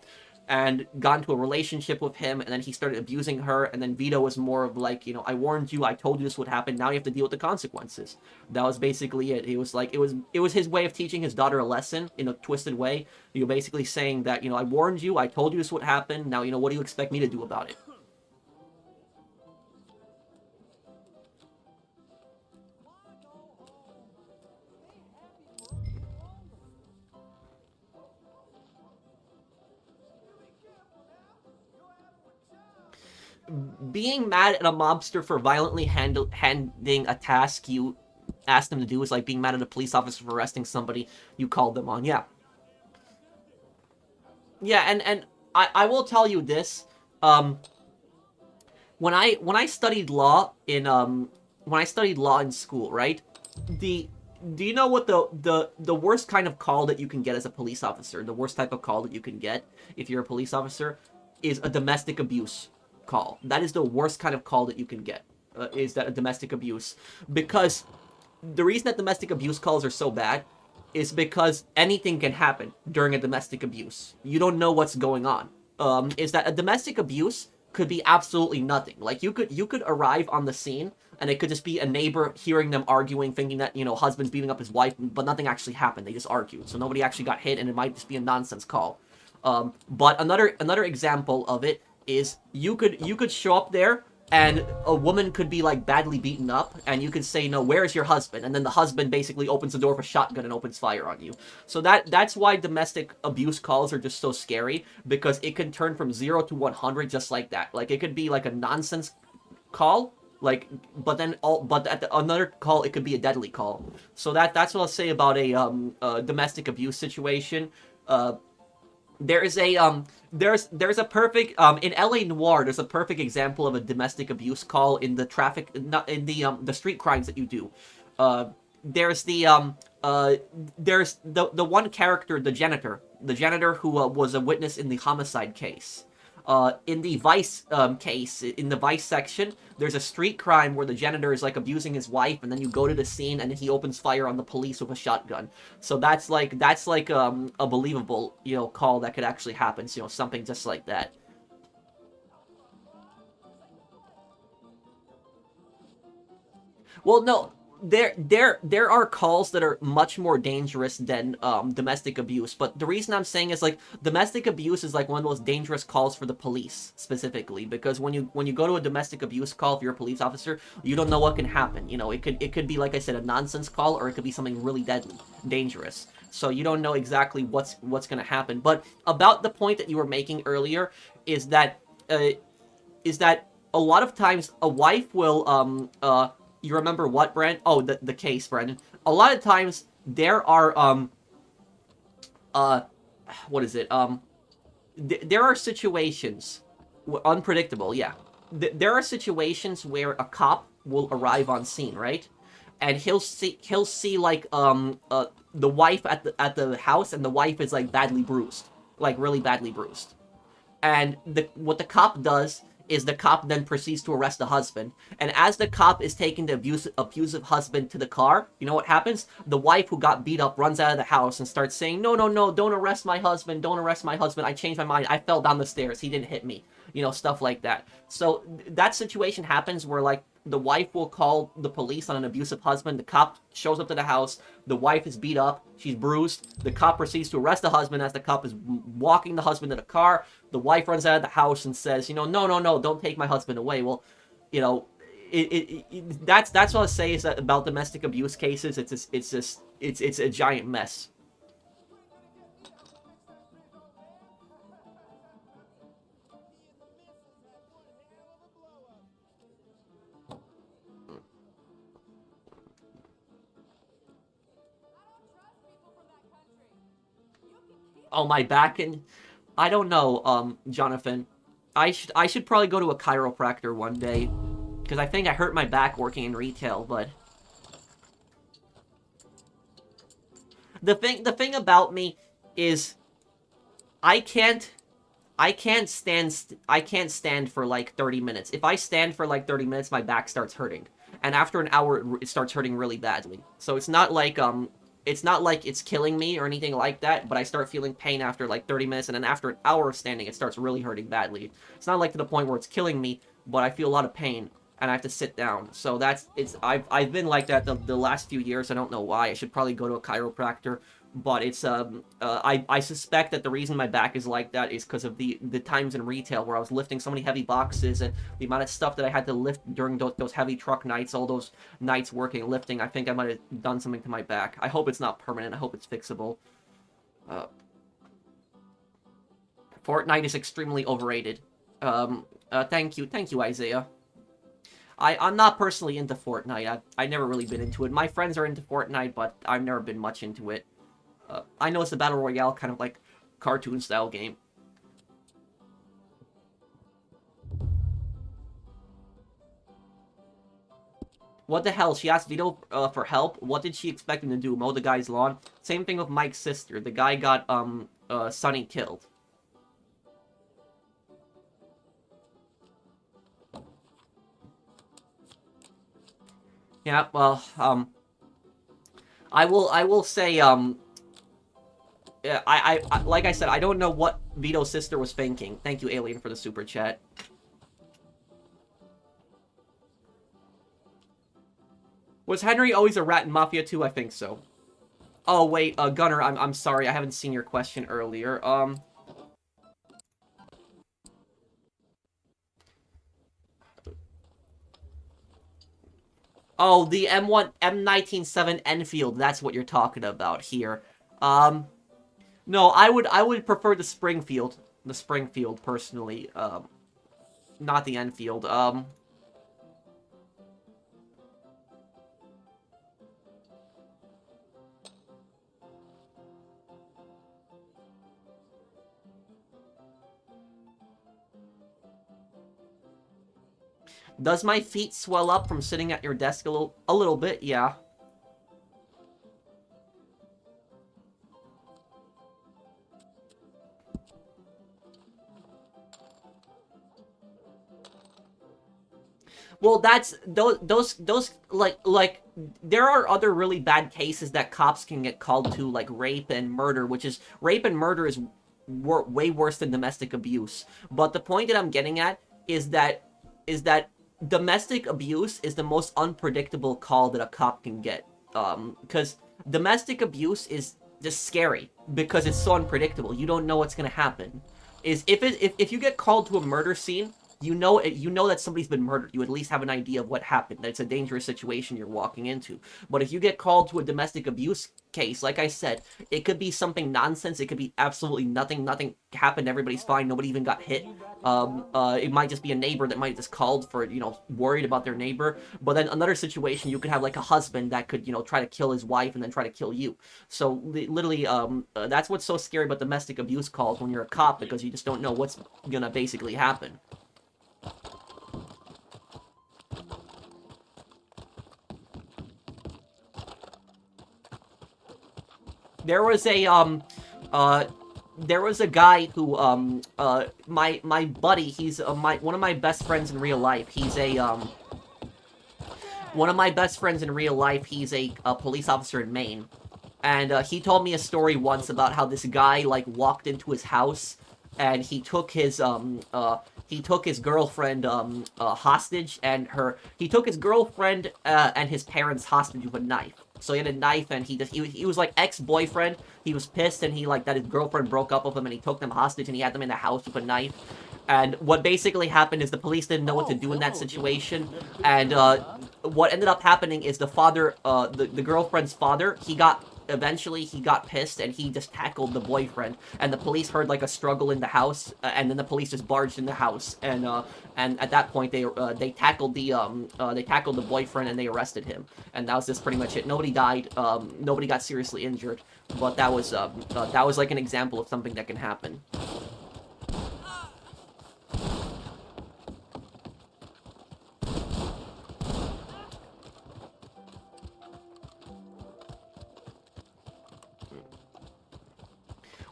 and got into a relationship with him, and then he started abusing her, and then Vito was more of like, you know, I warned you, I told you this would happen, now you have to deal with the consequences. That was basically it. It was like, it was his way of teaching his daughter a lesson in a twisted way. You're basically saying that, you know, I warned you, I told you this would happen, now, you know, what do you expect me to do about it? Being mad at a mobster for violently handing a task you asked them to do is like being mad at a police officer for arresting somebody you called them on. Yeah. Yeah, and I will tell you this. When I studied law in school, right? the do you know what the worst kind of call that you can get as a police officer? The worst type of call that you can get if you're a police officer is a domestic abuse call. That is the worst kind of call that you can get. Is that a domestic abuse? Because the reason that domestic abuse calls are so bad is because anything can happen during a domestic abuse. You don't know what's going on. Is that a domestic abuse could be absolutely nothing. Like you could arrive on the scene and it could just be a neighbor hearing them arguing, thinking that, you know, husband's beating up his wife, but nothing actually happened. They just argued. So nobody actually got hit and it might just be a nonsense call. But another example of it is you could show up there and a woman could be like badly beaten up and you could say, no, where's your husband? And then the husband basically opens the door of a shotgun and opens fire on you. So that's why domestic abuse calls are just so scary, because it can turn from 0 to 100 just like that. Like it could be like a nonsense call, like, but at another call it could be a deadly call. So that's what I'll say about a domestic abuse situation. There's a perfect in LA Noire. There's a perfect example of a domestic abuse call in the traffic, not in the street crimes that you do. There's the one character, the janitor who was a witness in the homicide case. In the Vice case, in the Vice section, there's a street crime where the janitor is like abusing his wife, and then you go to the scene and he opens fire on the police with a shotgun. So that's like a believable, you know, call that could actually happen. So, you know, something just like that. Well, no. There are calls that are much more dangerous than domestic abuse, but the reason I'm saying is like domestic abuse is like one of the most dangerous calls for the police specifically, because when you go to a domestic abuse call, if you're a police officer, you don't know what can happen. You know, it could be, like I said, a nonsense call, or it could be something really deadly, dangerous. So you don't know exactly what's going to happen. But about the point that you were making earlier is that a lot of times a wife will you remember what, Brand? Oh, the case, Brandon. A lot of times there are what is it? There are situations, unpredictable, yeah. There are situations where a cop will arrive on scene, right? And he'll see like the wife at the house, and the wife is like badly bruised, like really badly bruised. And what the cop does is the cop then proceeds to arrest the husband. And as the cop is taking the abusive husband to the car, you know what happens? The wife who got beat up runs out of the house and starts saying, no, don't arrest my husband, don't arrest my husband, I changed my mind, I fell down the stairs, he didn't hit me. You know, stuff like that. So that situation happens where, like, the wife will call the police on an abusive husband, the cop shows up to the house, the wife is beat up, she's bruised, the cop proceeds to arrest the husband as the cop is walking the husband to the car, the wife runs out of the house and says, you know, no, don't take my husband away. Well, you know, that's what I say is that about domestic abuse cases, it's a giant mess. Oh, my back, and I don't know, Jonathan. I should probably go to a chiropractor one day, because I think I hurt my back working in retail. But the thing about me is I can't stand for like 30 minutes. If I stand for like 30 minutes, my back starts hurting, and after an hour, it starts hurting really badly. So it's not like it's killing me or anything like that, but I start feeling pain after like 30 minutes, and then after an hour of standing, it starts really hurting badly. It's not like to the point where it's killing me, but I feel a lot of pain, and I have to sit down. So I've been like that the last few years. I don't know why. I should probably go to a chiropractor, but it's I suspect that the reason my back is like that is because of the times in retail where I was lifting so many heavy boxes, and the amount of stuff that I had to lift during those heavy truck nights, all those nights working lifting. I think I might have done something to my back. I hope it's not permanent. I hope it's fixable. Fortnite is extremely overrated. Thank you, Isaiah. I'm not personally into Fortnite. I've never really been into it. My friends are into Fortnite, but I've never been much into it. I know it's a battle royale kind of like cartoon style game. What the hell? She asked Vito for help. What did she expect him to do? Mow the guy's lawn? Same thing with Mike's sister. The guy got Sonny killed. Yeah, well, I will say, yeah, I like I said, I don't know what Vito's sister was thinking. Thank you, Alien, for the super chat. Was Henry always a rat in Mafia 2? I think so. Oh, wait, Gunner, I'm sorry, I haven't seen your question earlier. Oh, the M197 Enfield, that's what you're talking about here. No, I would prefer the Springfield. The Springfield, personally. Not the Enfield. Does my feet swell up from sitting at your desk a little bit? Yeah. Well, that's those like there are other really bad cases that cops can get called to, like rape and murder, which is rape and murder is way worse than domestic abuse. But the point that I'm getting at is that domestic abuse is the most unpredictable call that a cop can get. Because domestic abuse is just scary because it's so unpredictable. You don't know what's gonna happen. If you get called to a murder scene, you know that somebody's been murdered. You at least have an idea of what happened. That it's a dangerous situation you're walking into. But if you get called to a domestic abuse case, like I said, it could be something nonsense. It could be absolutely nothing. Nothing happened. Everybody's fine. Nobody even got hit. It might just be a neighbor that might just called for, worried about their neighbor. But then another situation, you could have like a husband that could, try to kill his wife and then try to kill you. So literally, that's what's so scary about domestic abuse calls when you're a cop, because you just don't know what's gonna basically happen. There was a guy who my buddy, he's one of my best friends in real life. He's one of my best friends in real life. He's a police officer in Maine, and he told me a story once about how this guy walked into his house and he took his girlfriend hostage, and he took his girlfriend and his parents hostage with a knife. So he had a knife, and he was like ex-boyfriend. He was pissed, and that his girlfriend broke up with him, and he took them hostage, and he had them in the house with a knife. And what basically happened is the police didn't know what to do in that situation, and what ended up happening is the father, the girlfriend's father, eventually he got pissed and he just tackled the boyfriend, and the police heard a struggle in the house, and then the police just barged in the house, and at that point they tackled the boyfriend and they arrested him, and that was just pretty much it. Nobody died, nobody got seriously injured, but that was like an example of something that can happen.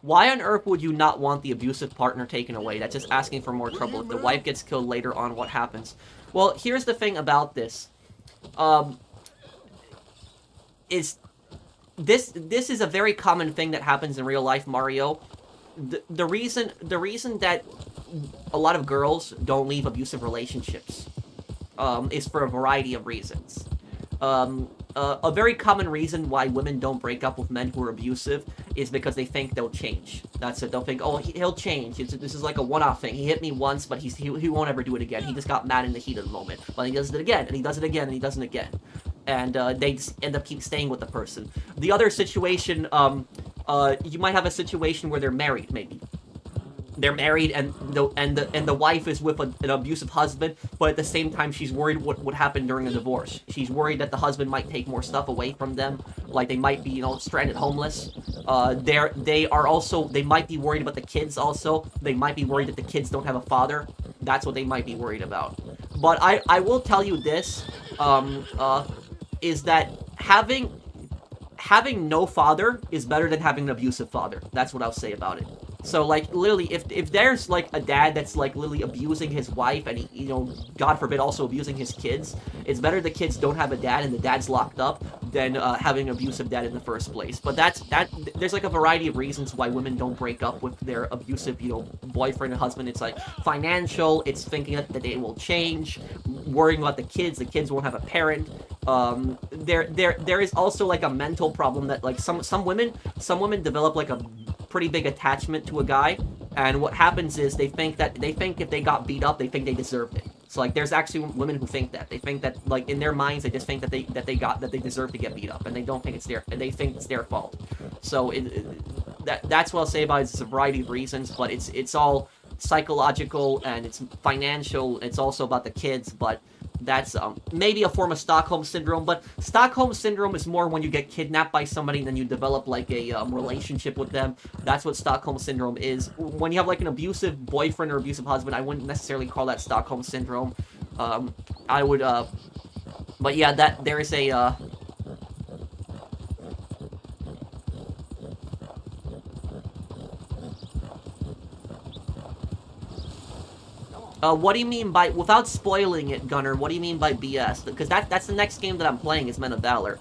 Why on earth would you not want the abusive partner taken away? That's just asking for more trouble. If the wife gets killed later on, what happens? Well, here's the thing about this. This is a very common thing that happens in real life, Mario. The reason that a lot of girls don't leave abusive relationships is for a variety of reasons. A very common reason why women don't break up with men who are abusive is because they think they'll change. That's it. They'll think, oh, he'll change. This is like a one-off thing. He hit me once, but he won't ever do it again. He just got mad in the heat of the moment. But he does it again, and he does it again, and he does it again. And they just end up keep staying with the person. The other situation, you might have a situation where they're married, maybe. They're married, and the wife is with an abusive husband, but at the same time she's worried what would happen during a divorce. She's worried that the husband might take more stuff away from them, like they might be stranded homeless. They might be worried about the kids also. They might be worried that the kids don't have a father. That's what they might be worried about. But I will tell you this, is that having no father is better than having an abusive father. That's what I'll say about it. So, like, literally, if there's, like, a dad that's, like, literally abusing his wife and, he, you know, God forbid, also abusing his kids, it's better the kids don't have a dad and the dad's locked up than having an abusive dad in the first place. But there's, like, a variety of reasons why women don't break up with their abusive, you know, boyfriend and husband. It's, like, financial, it's thinking that they will change, worrying about the kids won't have a parent. There is also, like, a mental problem that, like, some women develop, like, a pretty big attachment to a guy, and what happens is they think if they got beat up, they think they deserved it. So, like, there's actually women who think that. They think that, like, in their minds, they just think that they deserve to get beat up, and they don't think they think it's their fault. So that's what I'll say about it. It's a variety of reasons, but it's all psychological and it's financial. It's also about the kids, but that's maybe a form of Stockholm Syndrome, but Stockholm Syndrome is more when you get kidnapped by somebody and then you develop, like, a relationship with them. That's what Stockholm Syndrome is. When you have, like, an abusive boyfriend or abusive husband, I wouldn't necessarily call that Stockholm Syndrome. I would, but yeah, that there is a, what do you mean by, without spoiling it, Gunner, what do you mean by BS? Because that's the next game that I'm playing is Men of Valor.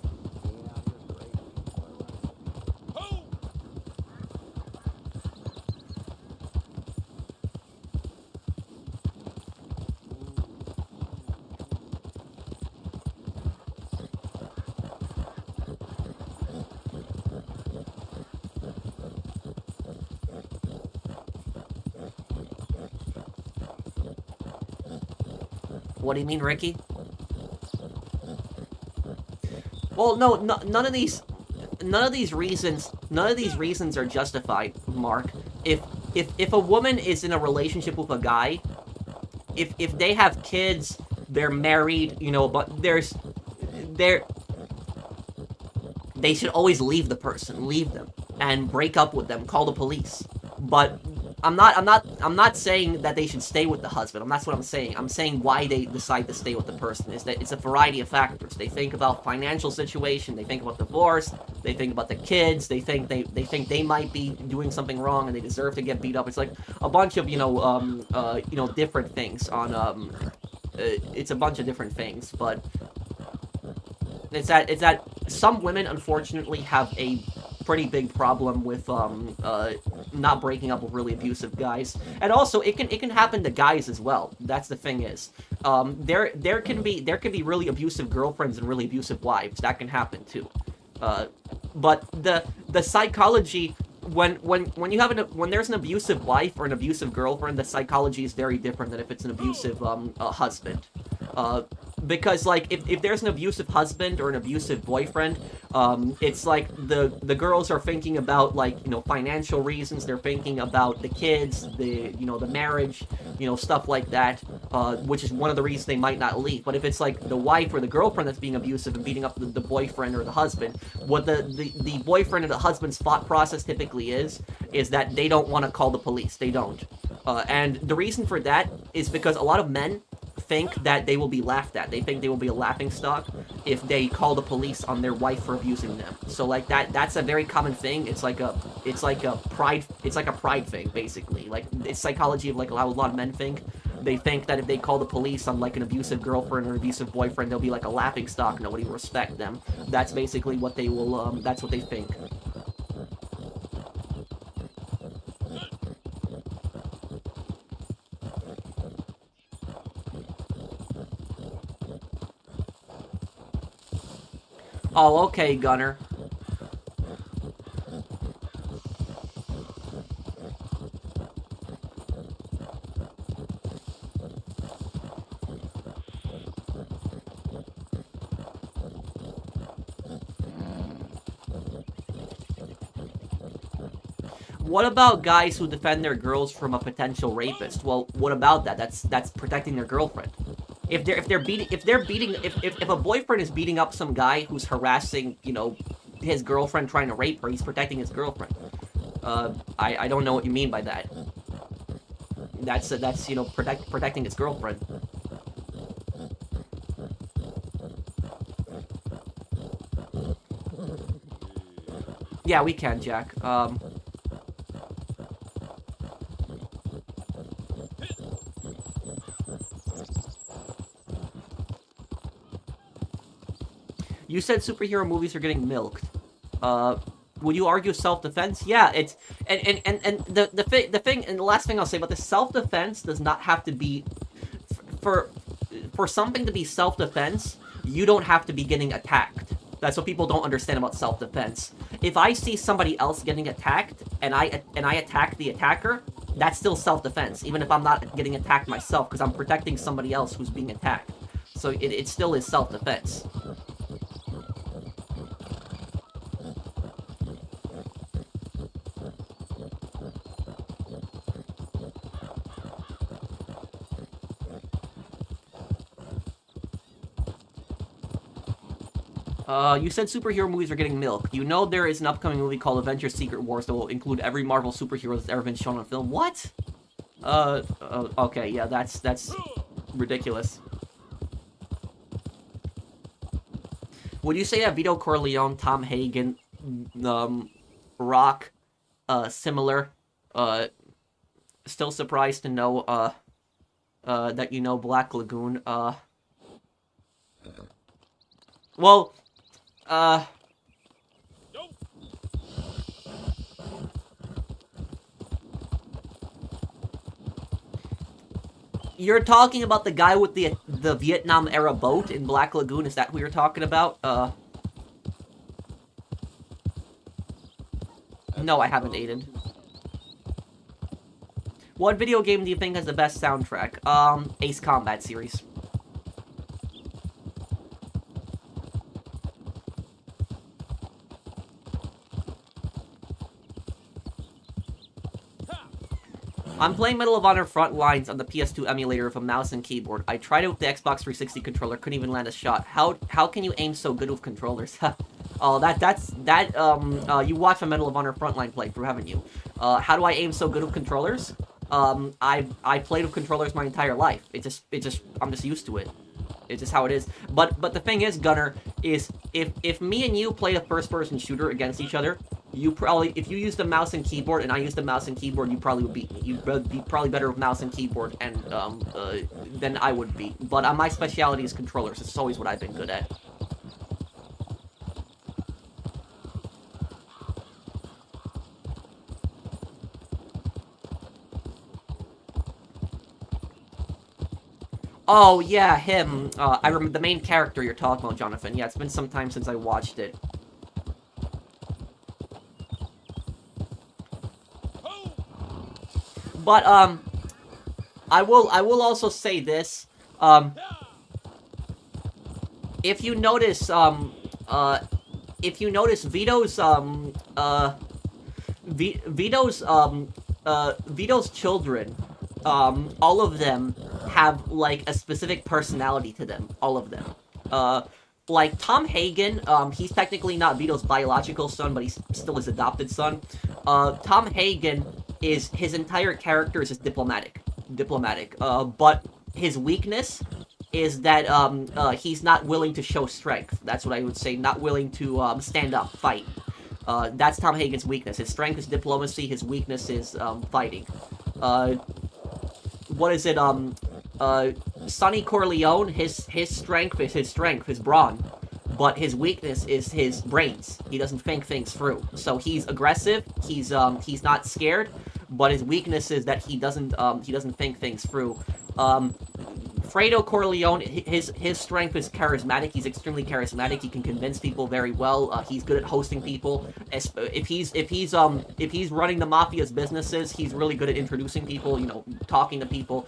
What do you mean, Ricky? Well, no, none of these reasons are justified, Mark. If a woman is in a relationship with a guy, if they have kids, they're married, you know, but they should always leave them, and break up with them, call the police. But I'm not saying that they should stay with the husband. That's what I'm saying. I'm saying why they decide to stay with the person is that it's a variety of factors. They think about financial situation, they think about divorce, they think about the kids, they think they might be doing something wrong and they deserve to get beat up. It's like a bunch of, different things on it's a bunch of different things, but it's that some women unfortunately have a pretty big problem with not breaking up with really abusive guys, and also it can happen to guys as well. That's the thing is, there can be really abusive girlfriends and really abusive wives. That can happen too, but the psychology when there's an abusive wife or an abusive girlfriend, the psychology is very different than if it's an abusive husband. Because, like, if there's an abusive husband or an abusive boyfriend, it's like the girls are thinking about, like, financial reasons. They're thinking about the kids, the marriage, stuff like that, which is one of the reasons they might not leave. But if it's, like, the wife or the girlfriend that's being abusive and beating up the boyfriend or the husband, what the boyfriend or the husband's thought process typically is that they don't want to call the police. They don't. And the reason for that is because a lot of men think that they will be laughed at. They think they will be a laughingstock if they call the police on their wife for abusing them. So, like, that's a very common thing. It's like a pride thing, basically. Like, it's psychology of, like, a lot of men think. They think that if they call the police on, like, an abusive girlfriend or an abusive boyfriend, they'll be like a laughingstock. Nobody will respect them. That's basically what they will, that's what they think. Oh, okay, Gunner. What about guys who defend their girls from a potential rapist? Well, what about that? That's protecting their girlfriend. If a boyfriend is beating up some guy who's harassing, his girlfriend, trying to rape her, he's protecting his girlfriend. I don't know what you mean by that. That's protecting his girlfriend. Yeah, we can, Jack. You said superhero movies are getting milked. Would you argue self-defense? Yeah, it's and the thing and the last thing I'll say about this, self-defense does not have to be for something to be self-defense, you don't have to be getting attacked. That's what people don't understand about self-defense. If I see somebody else getting attacked and I attack the attacker, that's still self-defense, even if I'm not getting attacked myself, because I'm protecting somebody else who's being attacked. So it still is self-defense. You said superhero movies are getting milk. You know there is an upcoming movie called Avengers Secret Wars that will include every Marvel superhero that's ever been shown on film. What? Okay, yeah, that's ridiculous. Would you say that Vito Corleone, Tom Hagen, Rock, similar? Still surprised to know, that you know Black Lagoon, well, you're talking about the guy with the Vietnam era boat in Black Lagoon, is that who you're talking about? No, I haven't, Aiden. What video game do you think has the best soundtrack? Ace Combat series. I'm playing Medal of Honor Frontlines on the PS2 emulator with a mouse and keyboard. I tried it with the Xbox 360 controller, couldn't even land a shot. How can you aim so good with controllers? Oh, you watched my Medal of Honor Frontline playthrough, haven't you? How do I aim so good with controllers? I played with controllers my entire life. I'm just used to it. It's just how it is. But the thing is, Gunner, is if me and you play a first-person shooter against each other, if you use the mouse and keyboard and I use the mouse and keyboard, you probably would beat me. You'd be probably better with mouse and keyboard and than I would be. But my specialty is controllers. It's always what I've been good at. Oh, yeah, him. I remember the main character you're talking about, Jonathan. Yeah, it's been some time since I watched it. But, I will also say this. If you notice, Vito's children, all of them have, like, a specific personality to them. All of them. Like, Tom Hagen, he's technically not Vito's biological son, but he's still his adopted son. Tom Hagen his entire character is just diplomatic. But his weakness is that, he's not willing to show strength. That's what I would say, not willing to, stand up, fight. That's Tom Hagen's weakness. His strength is diplomacy, his weakness is, fighting. What is it, Sonny Corleone, his strength is his brawn, but his weakness is his brains. He doesn't think things through. So he's aggressive, he's not scared, but his weakness is that he doesn't think things through. Fredo Corleone, his strength is charismatic. He's extremely charismatic. He can convince people very well. He's good at hosting people. If he's running the mafia's businesses, he's really good at introducing people. You know, talking to people,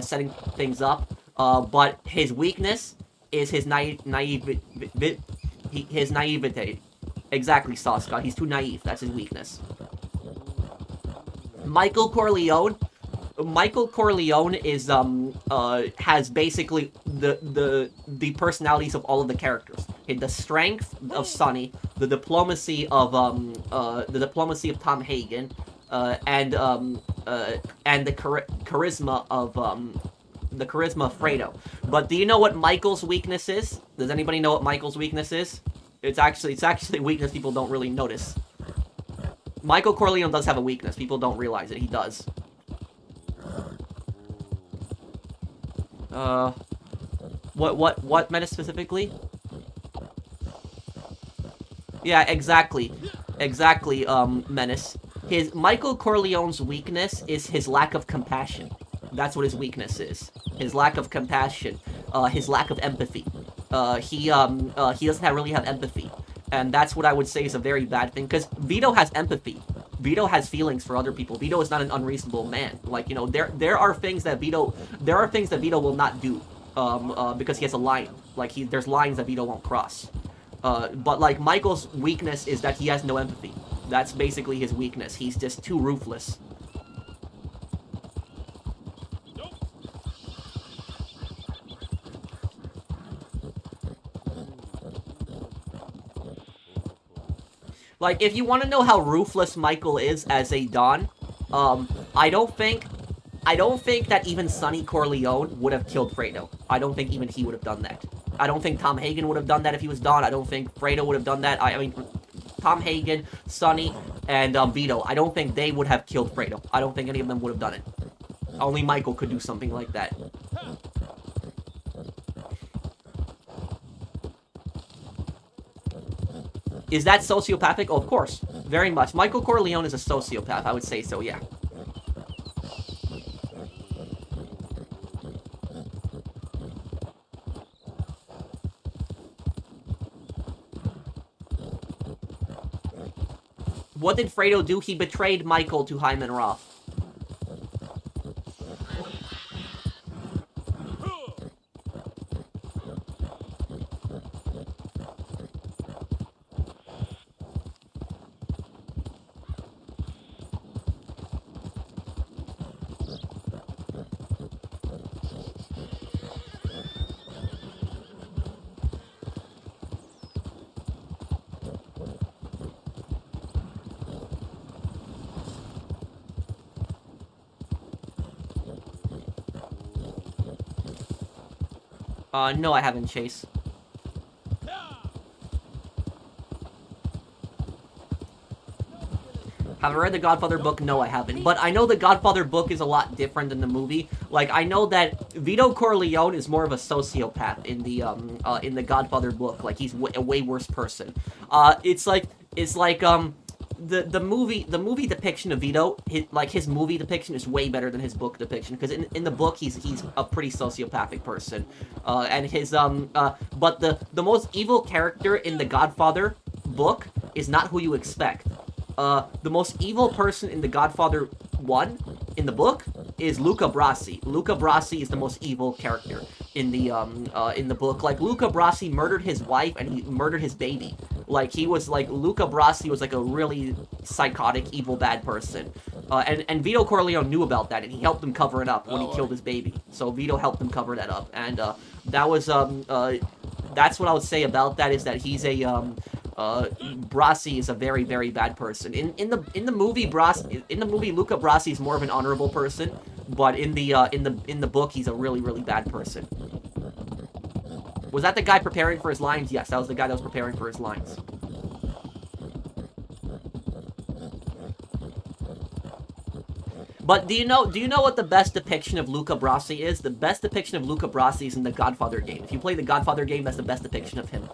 setting things up. But his weakness is his naivete. Exactly, Sauce God. He's too naive. That's his weakness. Michael Corleone is has basically the personalities of all of the characters. The strength of Sonny, the diplomacy of Tom Hagen, and the charisma of Fredo. But do you know what Michael's weakness is? Does anybody know what Michael's weakness is? It's actually a weakness people don't really notice. Michael Corleone does have a weakness. People don't realize it. He does. What Menace specifically? Yeah, exactly. Exactly, Menace. Michael Corleone's weakness is his lack of compassion. That's what his weakness is. His lack of compassion. His lack of empathy. He doesn't really have empathy. And that's what I would say is a very bad thing, because Vito has empathy. Vito has feelings for other people. Vito is not an unreasonable man. Like, you know, there are things that Vito will not do, because he has a line. Like, there's lines that Vito won't cross. But, like, Michael's weakness is that he has no empathy. That's basically his weakness. He's just too ruthless. Like, if you want to know how ruthless Michael is as a Don, I don't think that even Sonny Corleone would have killed Fredo. I don't think even he would have done that. I don't think Tom Hagen would have done that if he was Don. I don't think Fredo would have done that. I mean, Tom Hagen, Sonny, and Vito, I don't think they would have killed Fredo. I don't think any of them would have done it. Only Michael could do something like that. Is that sociopathic? Oh, of course. Very much. Michael Corleone is a sociopath. I would say so, yeah. What did Fredo do? He betrayed Michael to Hyman Roth. No, I haven't, Chase. Have I read the Godfather book? No, I haven't. But I know the Godfather book is a lot different than the movie. Like, I know that Vito Corleone is more of a sociopath in the Godfather book. Like, he's a way worse person. It's like the movie depiction of Vito, his movie depiction is way better than his book depiction, because in the book he's a pretty sociopathic person, and but the most evil character in the Godfather book is not who you expect. The most evil person in the Godfather 1 in the book is Luca Brasi. Luca Brasi is the most evil character in the book. Like, Luca Brasi murdered his wife and he murdered his baby. Like, Luca Brasi was like a really psychotic, evil, bad person. And Vito Corleone knew about that, and he helped him cover it up when he killed his baby. So Vito helped him cover that up, and that was that's what I would say about that, is that he's Brasi is a very, very bad person. In the movie Luca Brasi is more of an honorable person, but in the book he's a really, really bad person. Was that the guy preparing for his lines? Yes, that was the guy that was preparing for his lines. But do you know what the best depiction of Luca Brasi is? The best depiction of Luca Brasi is in the Godfather game. If you play the Godfather game, that's the best depiction of him.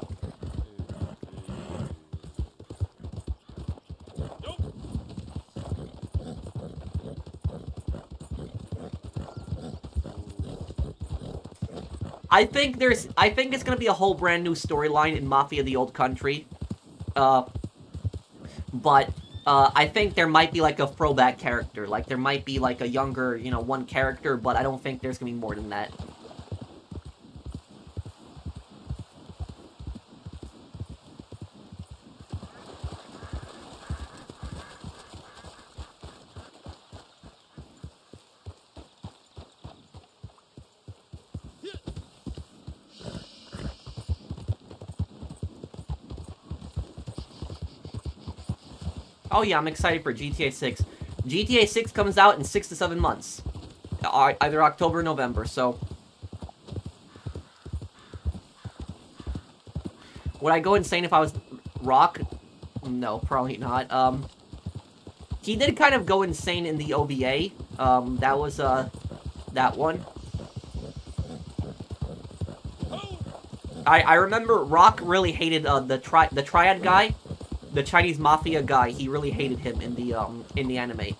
I think it's gonna be a whole brand new storyline in Mafia: The Old Country, but I think there might be like a throwback character, like there might be like a younger, one character, but I don't think there's gonna be more than that. Oh yeah, I'm excited for GTA 6. GTA 6 comes out in 6 to 7 months. Either October or November, so... Would I go insane if I was Rock? No, probably not. He did kind of go insane in the OVA. That was, that one. I remember Rock really hated, the Triad guy. The Chinese Mafia guy. He really hated him in the anime.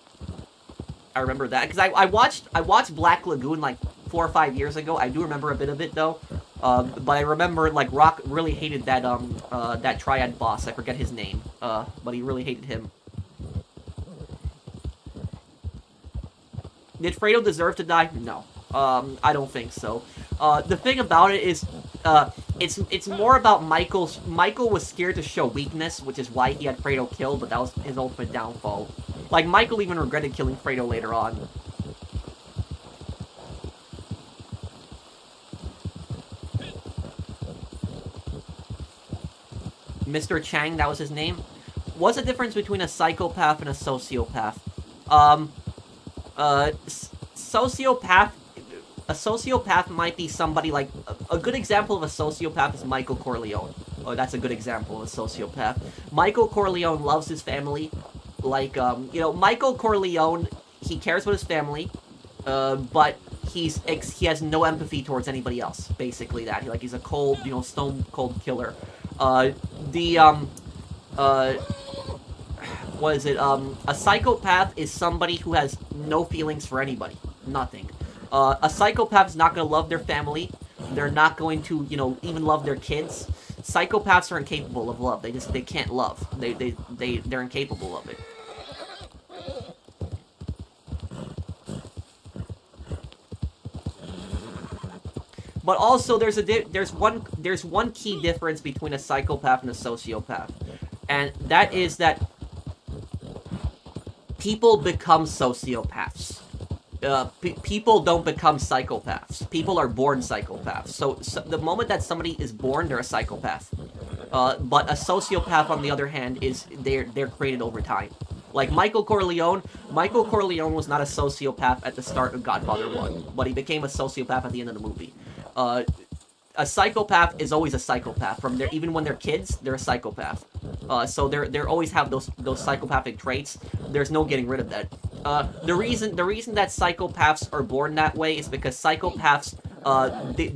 I remember that. Because I watched Black Lagoon, like, 4 or 5 years ago. I do remember a bit of it, though. But I remember, like, Rock really hated that, that Triad boss. I forget his name. But he really hated him. Did Fredo deserve to die? No. I don't think so. The thing about it is, it's more about Michael's... Michael was scared to show weakness, which is why he had Fredo killed, but that was his ultimate downfall. Like, Michael even regretted killing Fredo later on. Mr. Chang, that was his name. What's the difference between a psychopath and a sociopath? Sociopath... A sociopath might be somebody like... A good example of a sociopath is Michael Corleone. Oh, that's a good example of a sociopath. Michael Corleone loves his family. Like, you know, Michael Corleone, he cares about his family, but he has no empathy towards anybody else. Basically that. He's a cold, you know, stone cold killer. What is it? A psychopath is somebody who has no feelings for anybody. Nothing. A psychopath is not going to love their family. They're not going to, you know, even love their kids. Psychopaths are incapable of love. They can't love. They're incapable of it. But also, there's one key difference between a psychopath and a sociopath, and that is that people become sociopaths. People don't become psychopaths. People are born psychopaths. So the moment that somebody is born, they're a psychopath. But a sociopath, on the other hand, is they're created over time. Like Michael Corleone was not a sociopath at the start of Godfather 1, but he became a sociopath at the end of the movie. A psychopath is always a psychopath. Even when they're kids, they're a psychopath. So they always have those psychopathic traits. There's no getting rid of that. The reason that psychopaths are born that way is because psychopaths,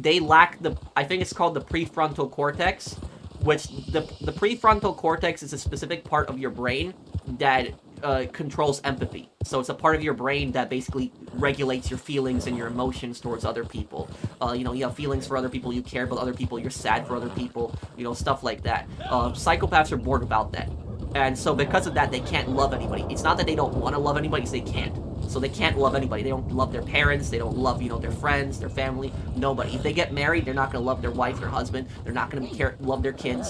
they lack I think it's called the prefrontal cortex, which the prefrontal cortex is a specific part of your brain that controls empathy. So it's a part of your brain that basically regulates your feelings and your emotions towards other people. You know, you have feelings for other people, you care about other people, you're sad for other people, you know, stuff like that. Psychopaths are born without that. And so because of that, they can't love anybody. It's not that they don't want to love anybody, it's they can't. So they can't love anybody. They don't love their parents, they don't love, you know, their friends, their family, nobody. If they get married, they're not going to love their wife, their husband, they're not going to love their kids.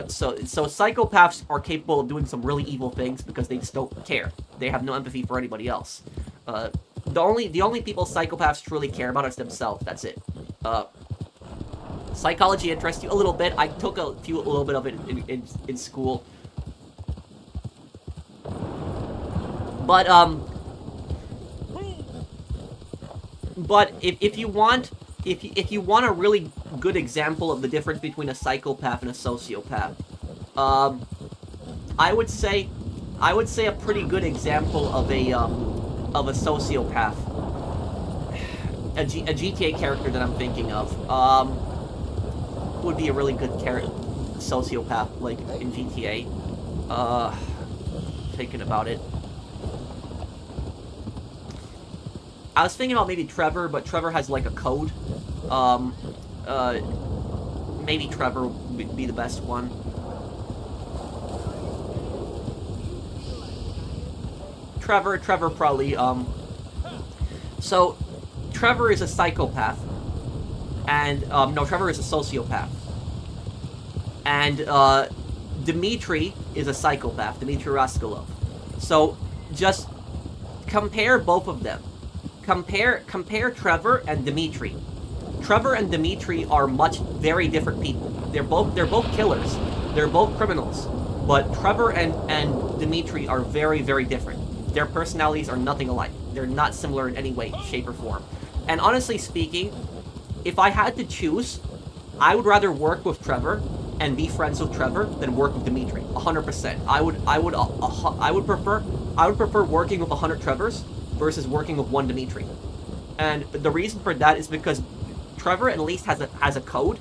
So psychopaths are capable of doing some really evil things because they just don't care. They have no empathy for anybody else. The only people psychopaths truly care about is themselves, that's it. Psychology interests you a little bit. I took a little bit of it in school. But if you want a really good example of the difference between a psychopath and a sociopath, I would say a pretty good example of a sociopath, a GTA character that I'm thinking of, would be a really good sociopath, like in GTA. Thinking about it. I was thinking about maybe Trevor, but Trevor has like a code. Maybe Trevor would be the best one. Trevor probably, so, Trevor is a psychopath. And, no, Trevor is a sociopath. And, Dmitri is a psychopath, Dmitri Raskolov. So, just compare both of them. Compare Trevor and Dmitri. Trevor and Dmitri are very different people. They're both killers. They're both criminals. But Trevor and Dmitri are very, very different. Their personalities are nothing alike. They're not similar in any way, shape, or form. And honestly speaking, if I had to choose, I would rather work with Trevor and be friends with Trevor than work with Dmitri. 100%. I would prefer I would prefer working with 100 Trevors versus working with one Dimitri. And the reason for that is because Trevor at least has a code,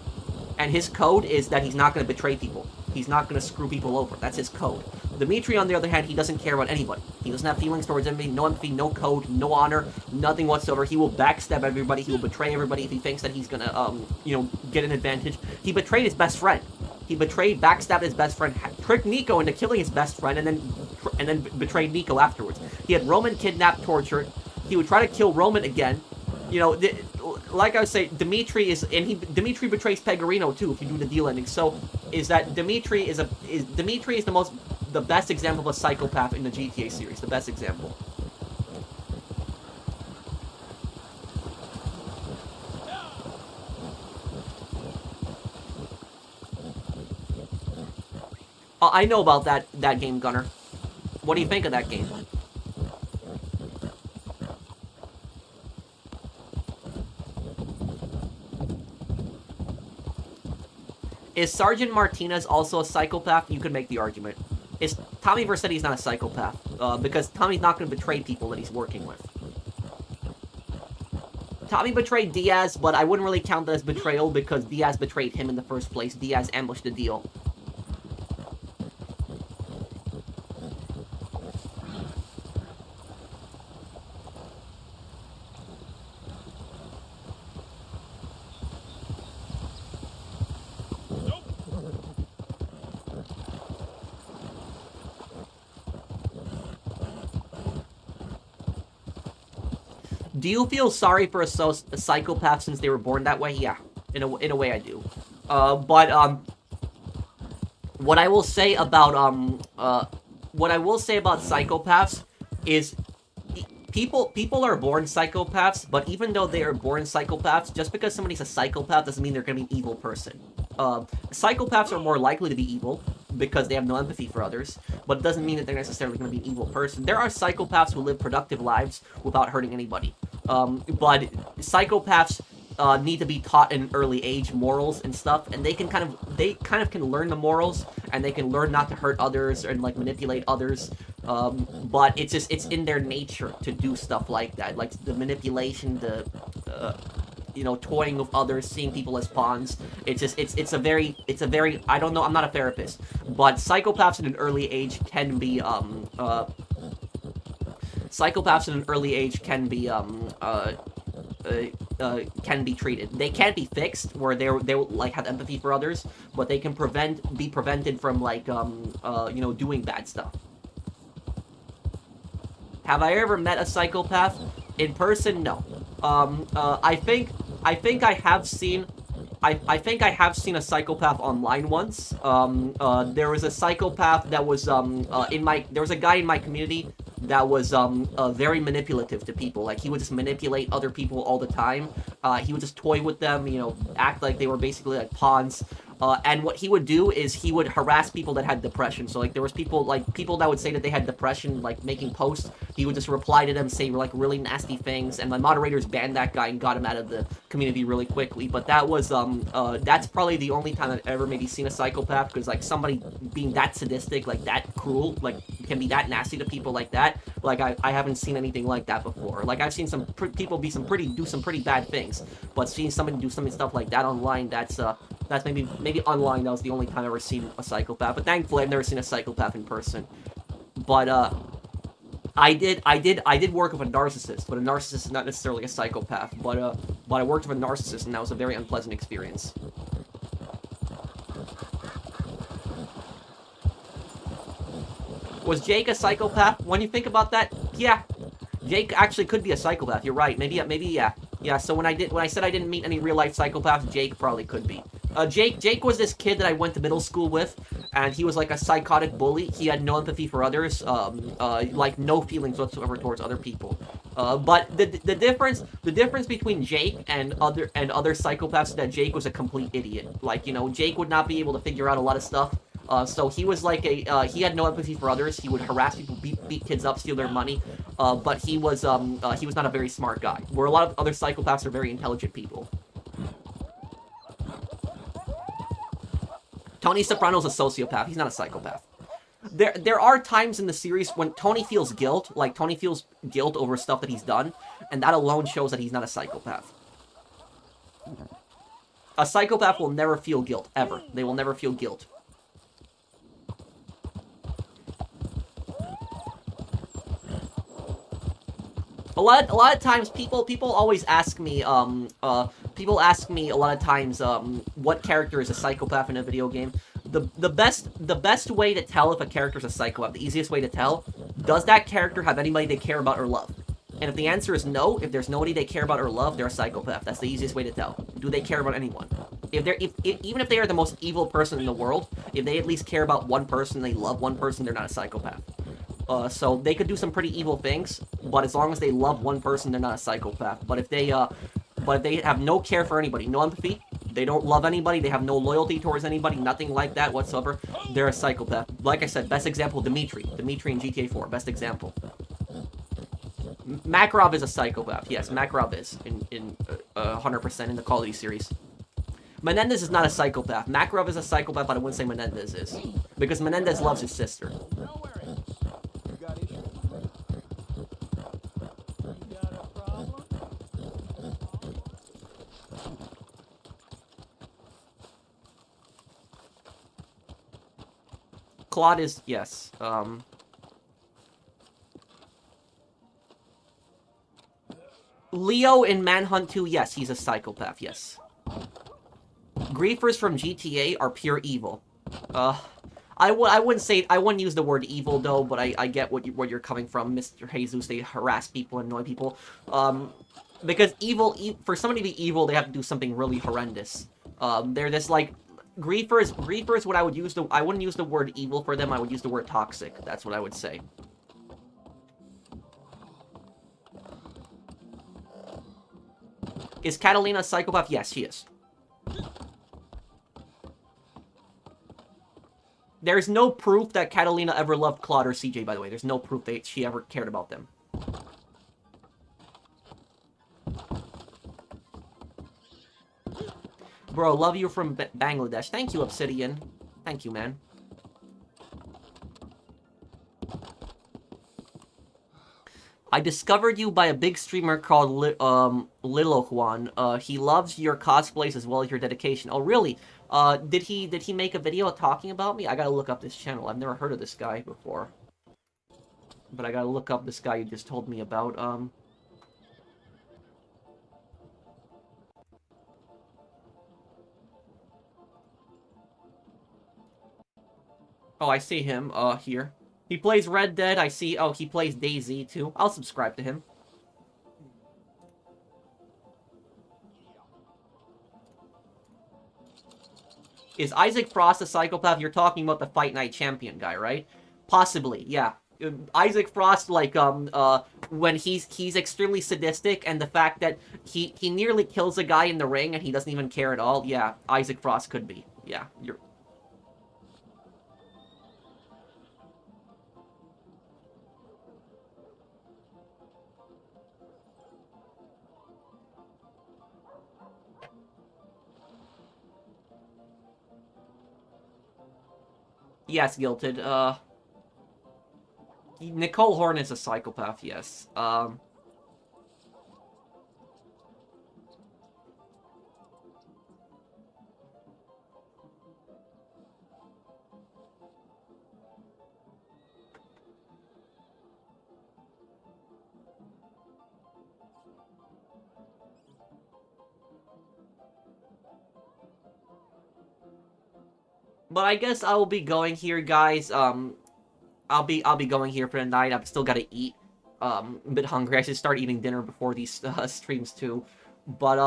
and his code is that he's not going to betray people. He's not going to screw people over. That's his code. Dimitri, on the other hand, he doesn't care about anybody. He doesn't have feelings towards anybody, no code, no honor, nothing whatsoever. He will backstab everybody. He will betray everybody if he thinks that he's going to, get an advantage. He betrayed his best friend. He backstabbed his best friend, tricked Nico into killing his best friend, and then betrayed Nico afterwards. He had Roman kidnapped, tortured. He would try to kill Roman again. Like I was saying, Dimitri betrays Pegorino too if you do the deal ending. So is that Dimitri is the best example of a psychopath in the GTA series, the best example. I know about that game, Gunner. What do you think of that game? Is Sergeant Martinez also a psychopath? You could make the argument. Is Tommy Vercetti's not a psychopath? Because Tommy's not going to betray people that he's working with. Tommy betrayed Diaz, but I wouldn't really count that as betrayal because Diaz betrayed him in the first place. Diaz ambushed the deal. Do you feel sorry for a psychopath since they were born that way? Yeah, in a way I do. But what I will say about psychopaths is people are born psychopaths, but even though they are born psychopaths, just because somebody's a psychopath doesn't mean they're gonna be an evil person. Psychopaths are more likely to be evil because they have no empathy for others, but it doesn't mean that they're necessarily going to be an evil person. There are psychopaths who live productive lives without hurting anybody. But psychopaths need to be taught in an early age morals and stuff, and they kind of can learn the morals, and they can learn not to hurt others and like manipulate others. But it's in their nature to do stuff like that, like the manipulation, the toying with others, seeing people as pawns. It's a very, I don't know, I'm not a therapist, but psychopaths in an early age can be, can be treated. They can't be fixed, where they like have empathy for others, but they can be prevented from like, doing bad stuff. Have I ever met a psychopath in person? No. I think I have seen a psychopath online once. There was a psychopath that was there was a guy in my community that was very manipulative to people. Like, he would just manipulate other people all the time. He would just toy with them, act like they were basically like pawns. And what he would do is he would harass people that had depression. So, like, there was people that would say that they had depression, like, making posts. He would just reply to them, say, like, really nasty things. And my moderators banned that guy and got him out of the community really quickly. But that was, that's probably the only time I've ever maybe seen a psychopath. Because, like, somebody being that sadistic, like, that cruel, like, can be that nasty to people like that. Like, I haven't seen anything like that before. Like, I've seen some people do some pretty bad things. But seeing somebody do some stuff like that online, that's maybe online, that was the only time I've ever seen a psychopath. But thankfully, I've never seen a psychopath in person. But, I did work with a narcissist, but a narcissist is not necessarily a psychopath. But I worked with a narcissist, and that was a very unpleasant experience. Was Jake a psychopath? When you think about that, yeah. Jake actually could be a psychopath, you're right. Maybe, yeah. Yeah, so when I said I didn't meet any real-life psychopaths, Jake probably could be. Jake was this kid that I went to middle school with, and he was like a psychotic bully. He had no empathy for others, like no feelings whatsoever towards other people. But the difference between Jake and other psychopaths is that Jake was a complete idiot. Like, Jake would not be able to figure out a lot of stuff. So he was like he had no empathy for others. He would harass people, beat kids up, steal their money. But he was not a very smart guy. Where a lot of other psychopaths are very intelligent people. Tony Soprano's a sociopath. He's not a psychopath. there are times in the series when Tony feels guilt, like Tony feels guilt over stuff that he's done, and that alone shows that he's not a psychopath. A psychopath will never feel guilt, ever. They will never feel guilt. A lot of times people always ask me people ask me a lot of times what character is a psychopath in a video game. The best way to tell if a character is a psychopath, the easiest way to tell, does that character have anybody they care about or love? And if the answer is no, if there's nobody they care about or love, they're a psychopath. That's the easiest way to tell. Do they care about anyone? Even if they are the most evil person in the world, if they at least care about one person, they love one person, they're not a psychopath. So they could do some pretty evil things, but as long as they love one person, they're not a psychopath. But if they have no care for anybody, no empathy, they don't love anybody, they have no loyalty towards anybody, nothing like that whatsoever, they're a psychopath. Like I said, best example, Dimitri in GTA 4, best example. Makarov is a psychopath. Yes, Makarov is in 100% in the Call of Duty series. Menendez is not a psychopath. Makarov is a psychopath, but I wouldn't say Menendez is, because Menendez loves his sister. Claude is, yes. Leo in Manhunt 2, yes, he's a psychopath, yes. Griefers from GTA are pure evil. I wouldn't use the word evil though, but I get where you're coming from, Mr. Jesus. They harass people, annoy people. Because for somebody to be evil, they have to do something really horrendous. They're just like griefers. What I wouldn't use the word evil for them. I would use the word toxic. That's what I would say. Is Catalina a psychopath? Yes, she is. There's no proof that Catalina ever loved Claude or CJ, by the way. There's no proof that she ever cared about them. Bro, love you from Bangladesh. Thank you, Obsidian. Thank you, man. I discovered you by a big streamer called Lilo Juan. He loves your cosplays as well as your dedication. Oh, really? Did he make a video talking about me? I gotta look up this channel. I've never heard of this guy before. But I gotta look up this guy you just told me about. Oh, I see him, here. He plays Red Dead, I see. Oh, he plays DayZ, too. I'll subscribe to him. Is Isaac Frost a psychopath? You're talking about the Fight Night Champion guy, right? Possibly, yeah. Isaac Frost, like, when he's extremely sadistic, and the fact that he nearly kills a guy in the ring and he doesn't even care at all, yeah, Isaac Frost could be. Yeah, you're... Yes, Guilted. Nicole Horn is a psychopath, yes. But I guess I will be going here, guys. I'll be going here for the night. I've still got to eat. A bit hungry. I should start eating dinner before these streams too. But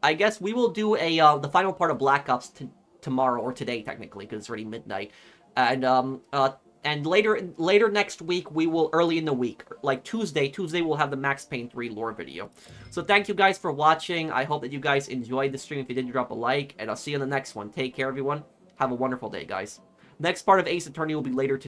I guess we will do a the final part of Black Ops tomorrow, or today technically, because it's already midnight. And later next week, we will, early in the week, like Tuesday we'll have the Max Payne 3 lore video. So thank you guys for watching. I hope that you guys enjoyed the stream. If you did, drop a like, and I'll see you in the next one. Take care, everyone. Have a wonderful day, guys. Next part of Ace Attorney will be later today.